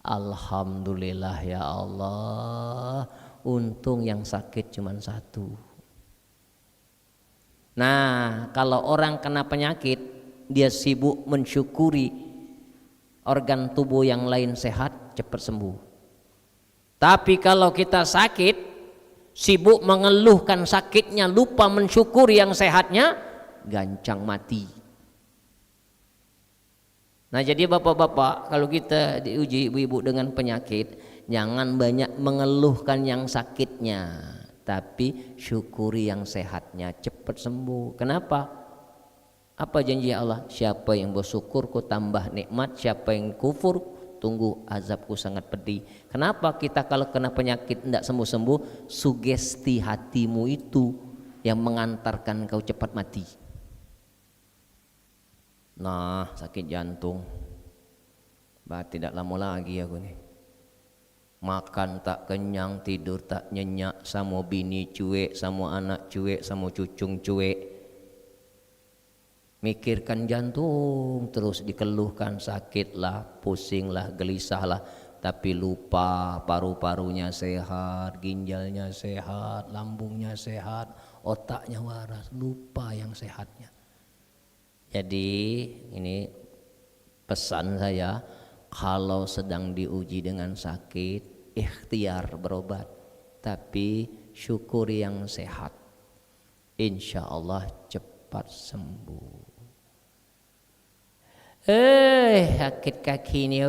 Alhamdulillah ya Allah, untung yang sakit cuma satu. Nah kalau orang kena penyakit, dia sibuk mensyukuri organ tubuh yang lain sehat, cepat sembuh. Tapi kalau kita sakit, sibuk mengeluhkan sakitnya, lupa mensyukuri yang sehatnya, gancang mati. Nah jadi bapak-bapak, kalau kita diuji ibu-ibu dengan penyakit, jangan banyak mengeluhkan yang sakitnya, tapi syukuri yang sehatnya, cepat sembuh. Kenapa? Apa janji Allah? Siapa yang bersyukur ku tambah nikmat, siapa yang kufur tunggu azabku sangat pedih. Kenapa kita kalau kena penyakit tidak sembuh-sembuh? Sugesti hatimu itu yang mengantarkan kau cepat mati. Nah sakit jantung, bah tidak lama lagi aku nih. Makan tak kenyang, tidur tak nyenyak, sama bini cuek, sama anak cuek, sama cucung cuek. Mikirkan jantung terus dikeluhkan, sakitlah, pusinglah, gelisahlah, tapi lupa paru-parunya sehat, ginjalnya sehat, lambungnya sehat, otaknya waras, lupa yang sehatnya. Jadi ini pesan saya, kalau sedang diuji dengan sakit, ikhtiar berobat, tapi syukuri yang sehat, insya Allah cepat sembuh. Sakit kaki ni,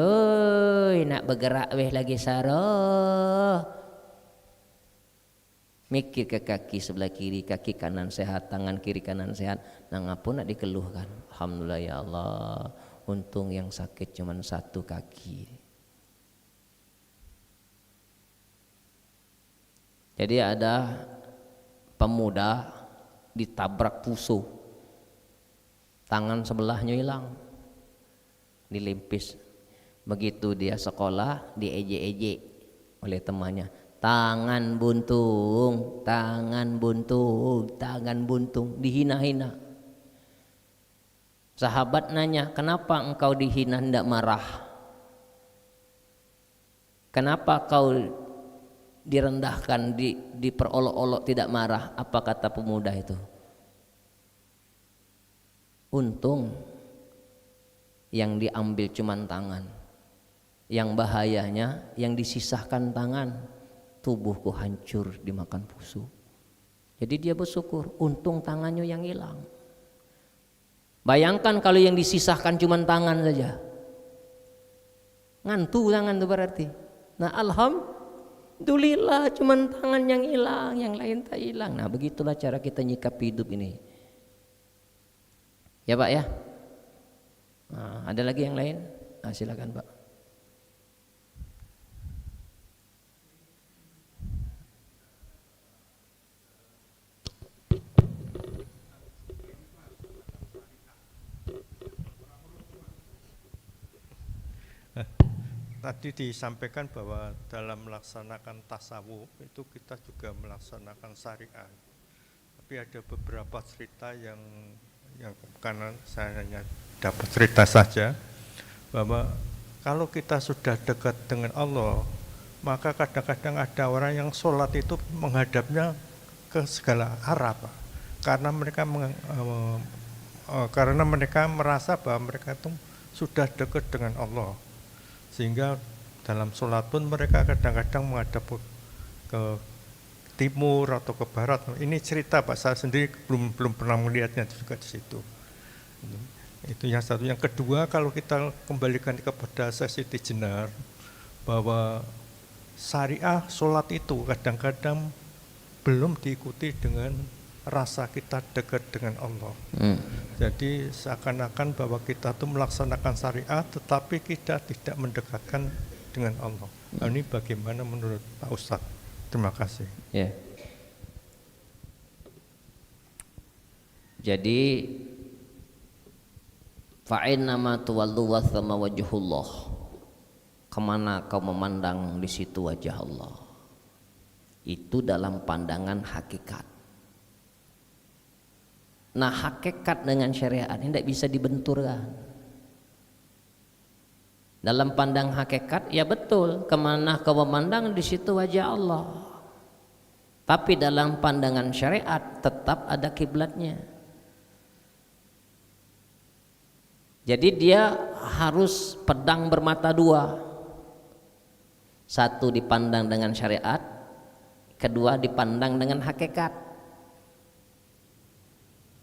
nak bergerak weh lagi Sarah. Mikir ke kaki sebelah kiri, kaki kanan sehat, tangan kiri kanan sehat. Nang apa nak dikeluhkan? Alhamdulillah ya Allah, untung yang sakit cuma satu kaki. Jadi ada pemuda ditabrak pusuh, tangan sebelahnya hilang, dilimpis. Begitu dia sekolah, diejek-ejek oleh temannya, tangan buntung, tangan buntung, tangan buntung, dihina-hina. Sahabat nanya, kenapa engkau dihina hendak marah? Kenapa kau direndahkan, diperolok-olok tidak marah? Apa kata pemuda itu? Untung yang diambil cuman tangan, yang bahayanya yang disisahkan tangan, tubuhku hancur dimakan pusuh. Jadi dia bersyukur, untung tangannya yang hilang. Bayangkan kalau yang disisahkan cuman tangan saja, ngantu tangan itu berarti. Nah alhamdulillah cuman tangan yang hilang, yang lain tak hilang. Nah begitulah cara kita nyikap hidup ini. Ya Pak ya. Nah, ada lagi yang lain? Nah, silakan Pak. Tadi disampaikan bahwa dalam melaksanakan tasawuf itu kita juga melaksanakan syariat. Tapi ada beberapa cerita yang karena saya hanya dapat cerita saja, bahwa kalau kita sudah dekat dengan Allah, maka kadang-kadang ada orang yang sholat itu menghadapnya ke segala arah, Pak. Karena mereka merasa bahwa mereka itu sudah dekat dengan Allah, sehingga dalam sholat pun mereka kadang-kadang menghadap ke timur atau ke barat. Ini cerita Pak, saya sendiri belum pernah melihatnya juga di situ. Itu yang satu. Yang kedua, kalau kita kembalikan kepada Siti Jenar, bahwa syariah sholat itu kadang-kadang belum diikuti dengan rasa kita dekat dengan Allah. Jadi seakan-akan bahwa kita tuh melaksanakan syariat tetapi kita tidak mendekatkan dengan Allah. Nah, ini bagaimana menurut Pak Ustadz? Terima kasih. Ya. Jadi fa'innama tuwallu wa thamma wajhullah. Kemana kau memandang, di situ wajah Allah. Itu dalam pandangan hakikat. Nah, hakikat dengan syariat ini tidak bisa dibenturkan. Dalam pandang hakikat, ya betul, kemana kau memandang, di situ wajah Allah. Tapi dalam pandangan syariat tetap ada kiblatnya. Jadi dia harus pedang bermata dua. Satu dipandang dengan syariat, kedua dipandang dengan hakikat.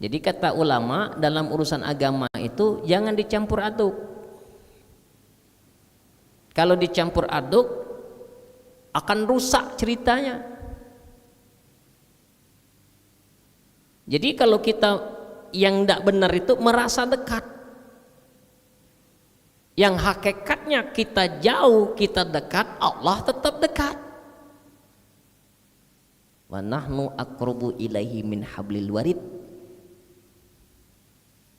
Jadi kata ulama, dalam urusan agama itu jangan dicampur aduk. Kalau dicampur aduk akan rusak ceritanya. Jadi kalau kita yang tidak benar itu merasa dekat, yang hakikatnya kita jauh, kita dekat, Allah tetap dekat. Wa nahnu aqrabu ilaihi min hablil warid.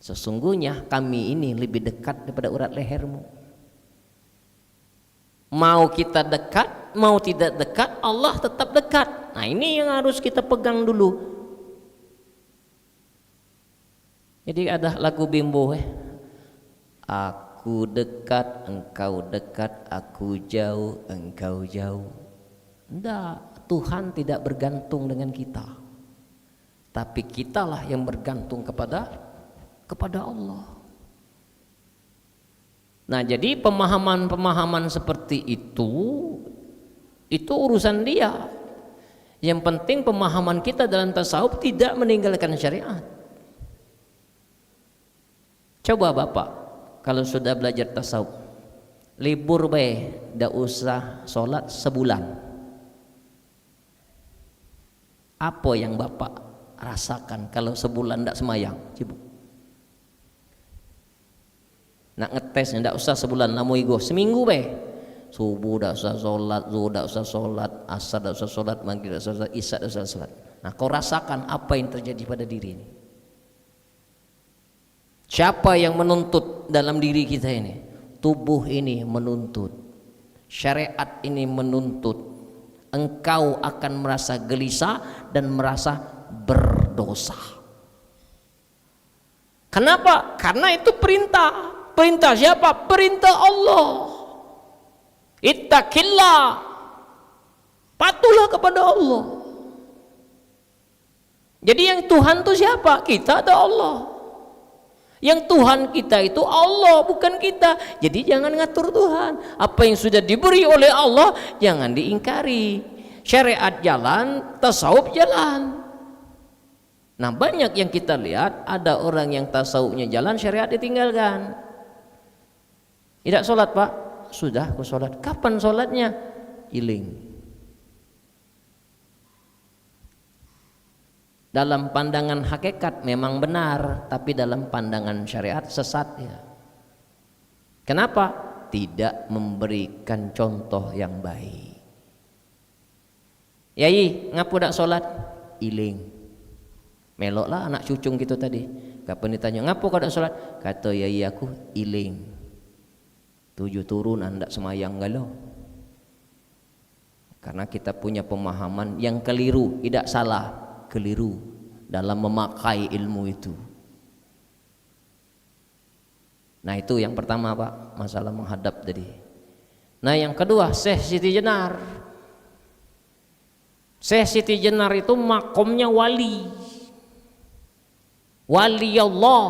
Sesungguhnya kami ini lebih dekat daripada urat lehermu. Mau kita dekat, mau tidak dekat, Allah tetap dekat. Nah ini yang harus kita pegang dulu. Jadi ada lagu Bimbo aku dekat, engkau dekat, aku jauh, engkau jauh. Enggak, Tuhan tidak bergantung dengan kita, tapi kitalah yang bergantung kepada Allah. Nah, jadi pemahaman-pemahaman seperti itu urusan dia. Yang penting pemahaman kita dalam tasawuf tidak meninggalkan syariat. Coba Bapak kalau sudah belajar tasawuf, libur ndak usah sholat sebulan. Apa yang Bapak rasakan kalau sebulan ndak semayang? Coba. Nak ngetes ndak usah sebulan, lamuigo seminggu subuh ndak usah sholat, zuhur ndak usah sholat, asar ndak usah sholat, maghrib ndak usah sholat, isya ndak usah sholat. Nah, kau rasakan apa yang terjadi pada diri ini? Siapa yang menuntut dalam diri kita ini? Tubuh ini menuntut, syariat ini menuntut. Engkau akan merasa gelisah dan merasa berdosa. Kenapa? Karena itu perintah. Perintah siapa? Perintah Allah. Ittaqillah. Patuhlah kepada Allah. Jadi yang Tuhan itu siapa? Kita atau Allah? Yang Tuhan kita itu Allah, bukan kita. Jadi jangan ngatur Tuhan. Apa yang sudah diberi oleh Allah jangan diingkari. Syariat jalan, tasawuf jalan. Nah, banyak yang kita lihat ada orang yang tasawufnya jalan, syariat ditinggalkan. Tidak sholat Pak? Sudah aku sholat. Kapan sholatnya? Iling. Dalam pandangan hakikat memang benar, tapi dalam pandangan syariat sesat ya. Kenapa? Tidak memberikan contoh yang baik. Yai, ngapu dak sholat? Iling. Meloklah anak cucung gitu tadi. Kapan ditanya, ngapu kau dak sholat? Kata yai aku, iling. 7 turunan ndak semayang galau. Karena kita punya pemahaman yang keliru, tidak salah, keliru dalam memakai ilmu itu. Nah, itu yang pertama Pak, masalah menghadap tadi. Nah, yang kedua, Syekh Siti Jenar. Syekh Siti Jenar itu makomnya wali. Wali Allah.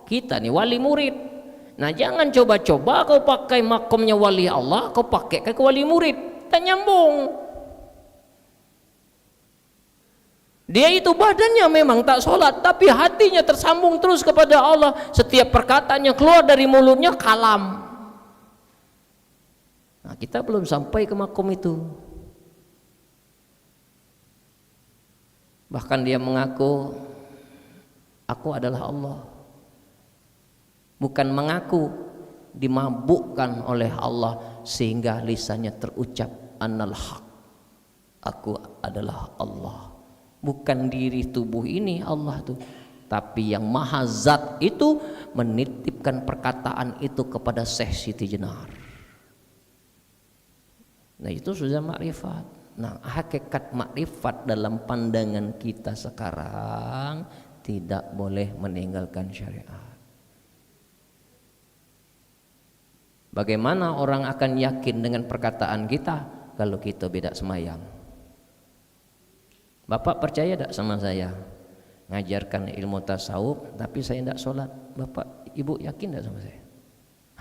Kita nih wali murid. Nah, jangan coba-coba kau pakai makomnya wali Allah, kau pakai ke wali murid. Tak nyambung. Dia itu badannya memang tak sholat, tapi hatinya tersambung terus kepada Allah. Setiap perkataan yang keluar dari mulutnya kalam. Nah, kita belum sampai ke makom itu. Bahkan dia mengaku, aku adalah Allah. Bukan mengaku, dimabukkan oleh Allah sehingga lisannya terucap annal haq, aku adalah Allah. Bukan diri tubuh ini Allah tuh, tapi yang maha zat itu menitipkan perkataan itu kepada Syekh Siti Jenar. Nah, itu sudah makrifat. Nah, hakikat makrifat dalam pandangan kita sekarang tidak boleh meninggalkan syariat. Bagaimana orang akan yakin dengan perkataan kita kalau kita beda semayang? Bapak percaya tak sama saya? Ngajarkan ilmu tasawuf tapi saya tidak sholat. Bapak, ibu yakin tak sama saya?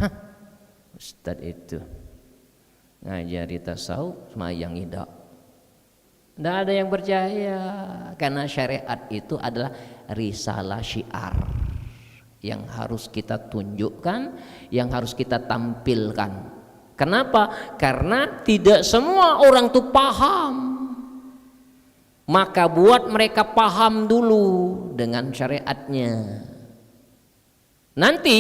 Hah? Ustaz itu ngajari tasawuf semayang tidak. Tidak ada yang percaya. Karena syariat itu adalah risalah syiar yang harus kita tunjukkan, yang harus kita tampilkan. Kenapa? Karena tidak semua orang itu paham. Maka buat mereka paham dulu dengan syariatnya. Nanti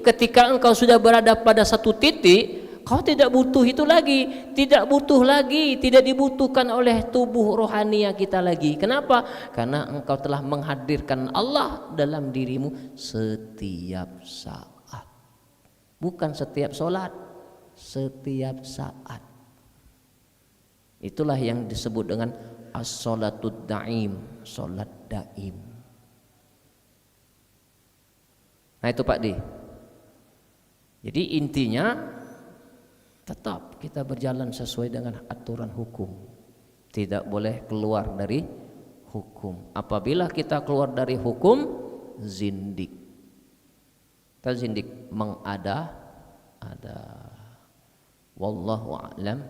ketika engkau sudah berada pada satu titik, kau tidak butuh itu lagi, tidak butuh lagi, tidak dibutuhkan oleh tubuh rohania kita lagi. Kenapa? Karena engkau telah menghadirkan Allah dalam dirimu setiap saat. Bukan setiap sholat, setiap saat. Itulah yang disebut dengan as-sholatud daim, sholat daim. Nah itu Pak D. Jadi intinya tetap kita berjalan sesuai dengan aturan hukum. Tidak boleh keluar dari hukum. Apabila kita keluar dari hukum, zindik. Kita zindik mengada-ada. Wallahu a'lam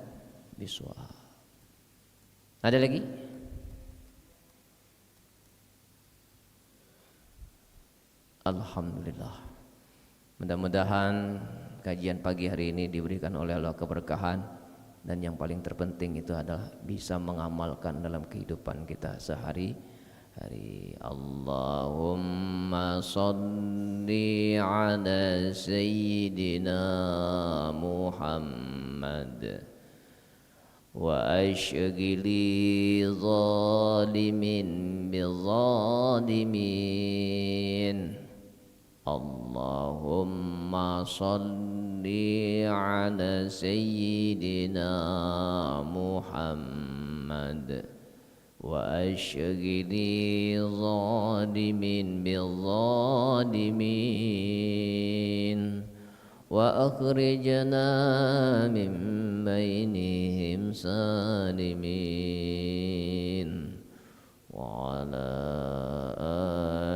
bishawab. Ada lagi? Alhamdulillah. Mudah-mudahan kajian pagi hari ini diberikan oleh Allah keberkahan, dan yang paling terpenting itu adalah bisa mengamalkan dalam kehidupan kita sehari-hari. Allahumma shalli ala sayyidina Muhammad wa ashghili zalimin bizalimin. Allahumma salli ala sayyidina Muhammad wa ashghili zalimin bizalimin wa akhrijna min bainihim salimin wa ala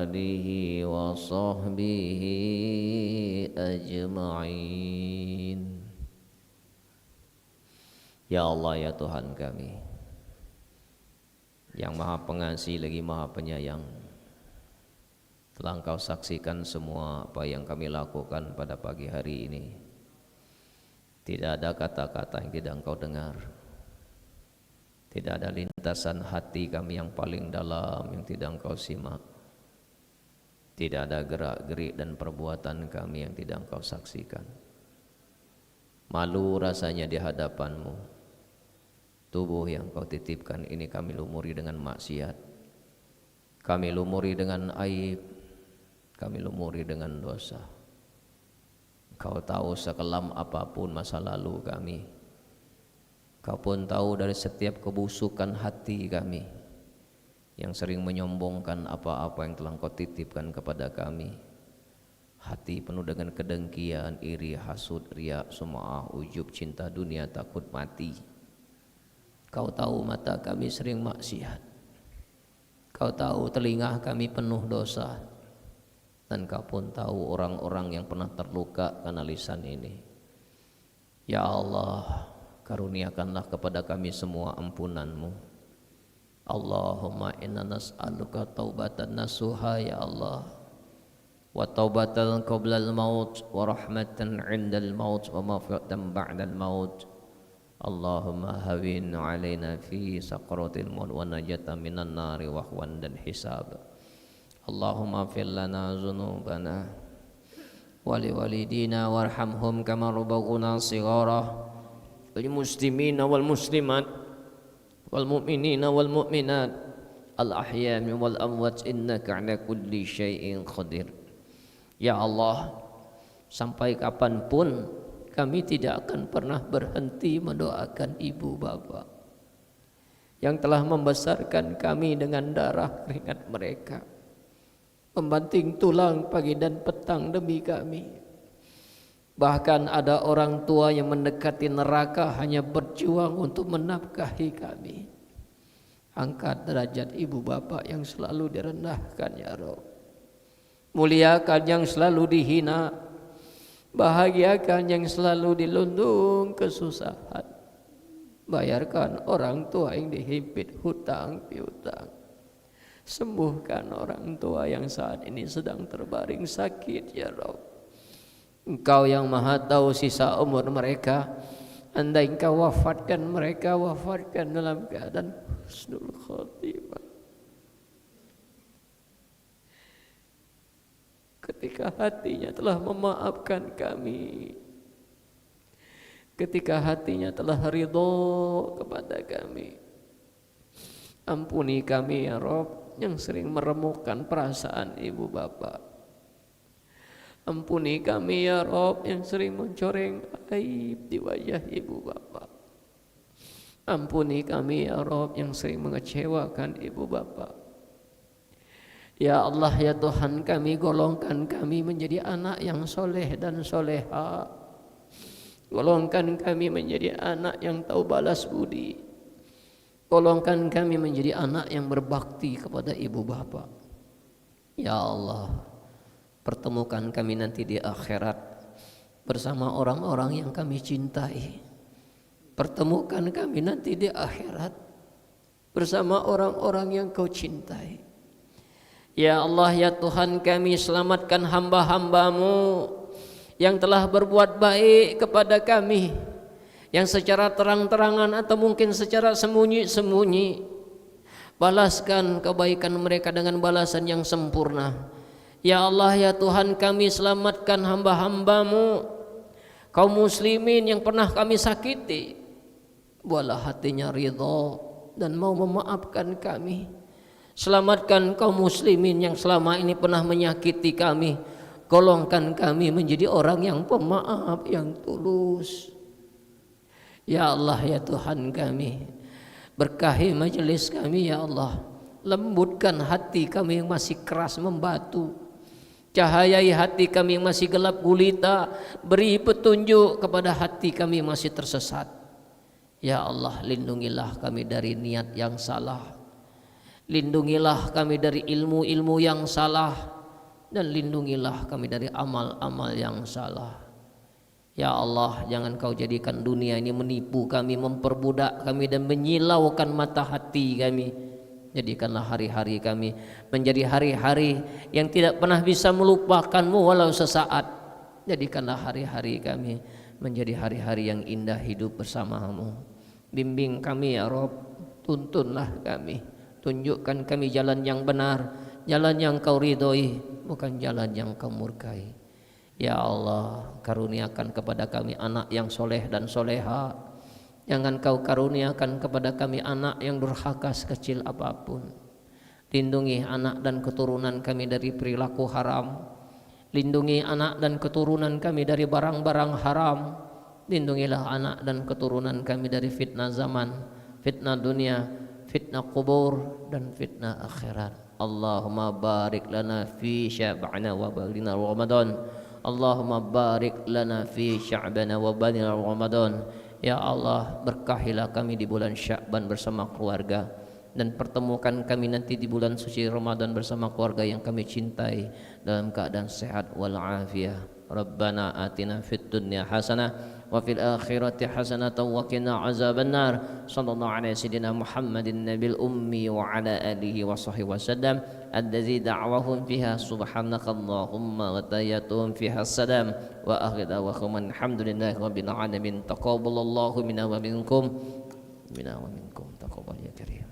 alihi wa sahbihi ajma'in. Ya Allah, ya Tuhan kami yang maha pengasih lagi maha penyayang, telah Engkau saksikan semua apa yang kami lakukan pada pagi hari ini. Tidak ada kata-kata yang tidak Engkau dengar. Tidak ada lintasan hati kami yang paling dalam yang tidak Engkau simak. Tidak ada gerak-gerik dan perbuatan kami yang tidak Engkau saksikan. Malu rasanya di hadapan-Mu. Tubuh yang Engkau titipkan ini kami lumuri dengan maksiat. Kami lumuri dengan aib. Kami lumuri dengan dosa. Engkau tahu sekelam apapun masa lalu kami. Kau pun tahu dari setiap kebusukan hati kami yang sering menyombongkan apa-apa yang telah Engkau titipkan kepada kami. Hati penuh dengan kedengkian, iri, hasud, riya, sum'ah, ujub, cinta dunia, takut mati. Kau tahu mata kami sering maksiat. Kau tahu telinga kami penuh dosa. Dan Kau pun tahu orang-orang yang pernah terluka karena lisan ini. Ya Allah, karuniakanlah kepada kami semua ampunan-Mu. Allahumma inna nas'aluka taubatan nasuha ya Allah, wa taubatan qablal maut, wa rahmatan 'indal maut, wa maghfiratan ba'dal maut. Allahumma hawin 'alaina fi saqaratil maut wa najatan minan nari wa ahwan dan hisab. Allahumma fir lana dzunubana wa liwalidina warhamhum kama rabbuna shighara. Wal muslimina wal muslimat wal mu'minina wal mu'minat al ahya'i wal amwat innaka ala kulli syai'in qadir. Ya Allah, sampai kapanpun kami tidak akan pernah berhenti mendoakan ibu bapa yang telah membesarkan kami dengan darah keringat mereka, membanting tulang pagi dan petang demi kami. Bahkan ada orang tua yang mendekati neraka hanya berjuang untuk menafkahi kami. Angkat derajat ibu bapak yang selalu direndahkan ya Rabb. Muliakan yang selalu dihina. Bahagiakan yang selalu dilundung kesusahan. Bayarkan orang tua yang dihimpit hutang piutang. Sembuhkan orang tua yang saat ini sedang terbaring sakit ya Rabb. Engkau yang maha tahu sisa umur mereka. Andai Engkau wafatkan mereka, wafatkan dalam keadaan husnul khotimah. Ketika hatinya telah memaafkan kami, ketika hatinya telah ridho kepada kami. Ampuni kami ya Rabb yang sering meremukkan perasaan ibu bapa. Ampuni kami ya Rabb yang sering mencoreng aib di wajah ibu bapa. Ampuni kami ya Rabb yang sering mengecewakan ibu bapa. Ya Allah, ya Tuhan kami, golongkan kami menjadi anak yang soleh dan soleha. Golongkan kami menjadi anak yang tahu balas budi. Golongkan kami menjadi anak yang berbakti kepada ibu bapa. Ya Allah, pertemukan kami nanti di akhirat bersama orang-orang yang kami cintai. Pertemukan kami nanti di akhirat bersama orang-orang yang kau cintai. Ya Allah, ya Tuhan kami, selamatkan hamba-hambamu yang telah berbuat baik kepada kami, yang secara terang-terangan atau mungkin secara sembunyi-sembunyi. Balaskan kebaikan mereka dengan balasan yang sempurna. Ya Allah, ya Tuhan kami, selamatkan hamba-hambamu kaum muslimin yang pernah kami sakiti. Buatlah hatinya ridha dan mau memaafkan kami. Selamatkan kaum muslimin yang selama ini pernah menyakiti kami. Golongkan kami menjadi orang yang pemaaf, yang tulus. Ya Allah, ya Tuhan kami, berkahi majelis kami ya Allah. Lembutkan hati kami yang masih keras membatu. Cahayai hati kami yang masih gelap gulita. Beri petunjuk kepada hati kami yang masih tersesat. Ya Allah, lindungilah kami dari niat yang salah. Lindungilah kami dari ilmu-ilmu yang salah, dan lindungilah kami dari amal-amal yang salah. Ya Allah, jangan kau jadikan dunia ini menipu kami, memperbudak kami dan menyilaukan mata hati kami. Jadikanlah hari-hari kami menjadi hari-hari yang tidak pernah bisa melupakanmu walau sesaat. Jadikanlah hari-hari kami menjadi hari-hari yang indah hidup bersamamu. Bimbing kami ya Rabb, tuntunlah kami. Tunjukkan kami jalan yang benar, jalan yang kau ridhoi, bukan jalan yang kau murkai. Ya Allah, karuniakan kepada kami anak yang soleh dan soleha. Jangan kau karuniakan kepada kami anak yang durhaka sekecil apapun. Lindungi anak dan keturunan kami dari perilaku haram. Lindungi anak dan keturunan kami dari barang-barang haram. Lindungilah anak dan keturunan kami dari fitnah zaman, fitnah dunia, fitnah kubur, dan fitnah akhirat. Allahumma barik lana fi sya'bana wa balina Ramadan. Allahumma barik lana fi sya'bana wa balina Ramadan. Ya Allah, berkahilah kami di bulan Sya'ban bersama keluarga, dan pertemukan kami nanti di bulan suci Ramadan bersama keluarga yang kami cintai dalam keadaan sehat wal afiyah. Rabbana atina fid dunya hasanah وفي الآخرة حسنة وقنا عذاب النار صلى الله على سيدنا محمد النبي الأمي وعلى آله وصحبه وسلم الذي دعوهم فيها سبحانك اللهم وتحياتهم فيها السلام وآخر دعواهم الحمد لله رب العالمين تقبل الله منا ومنكم تقبل يا كريم.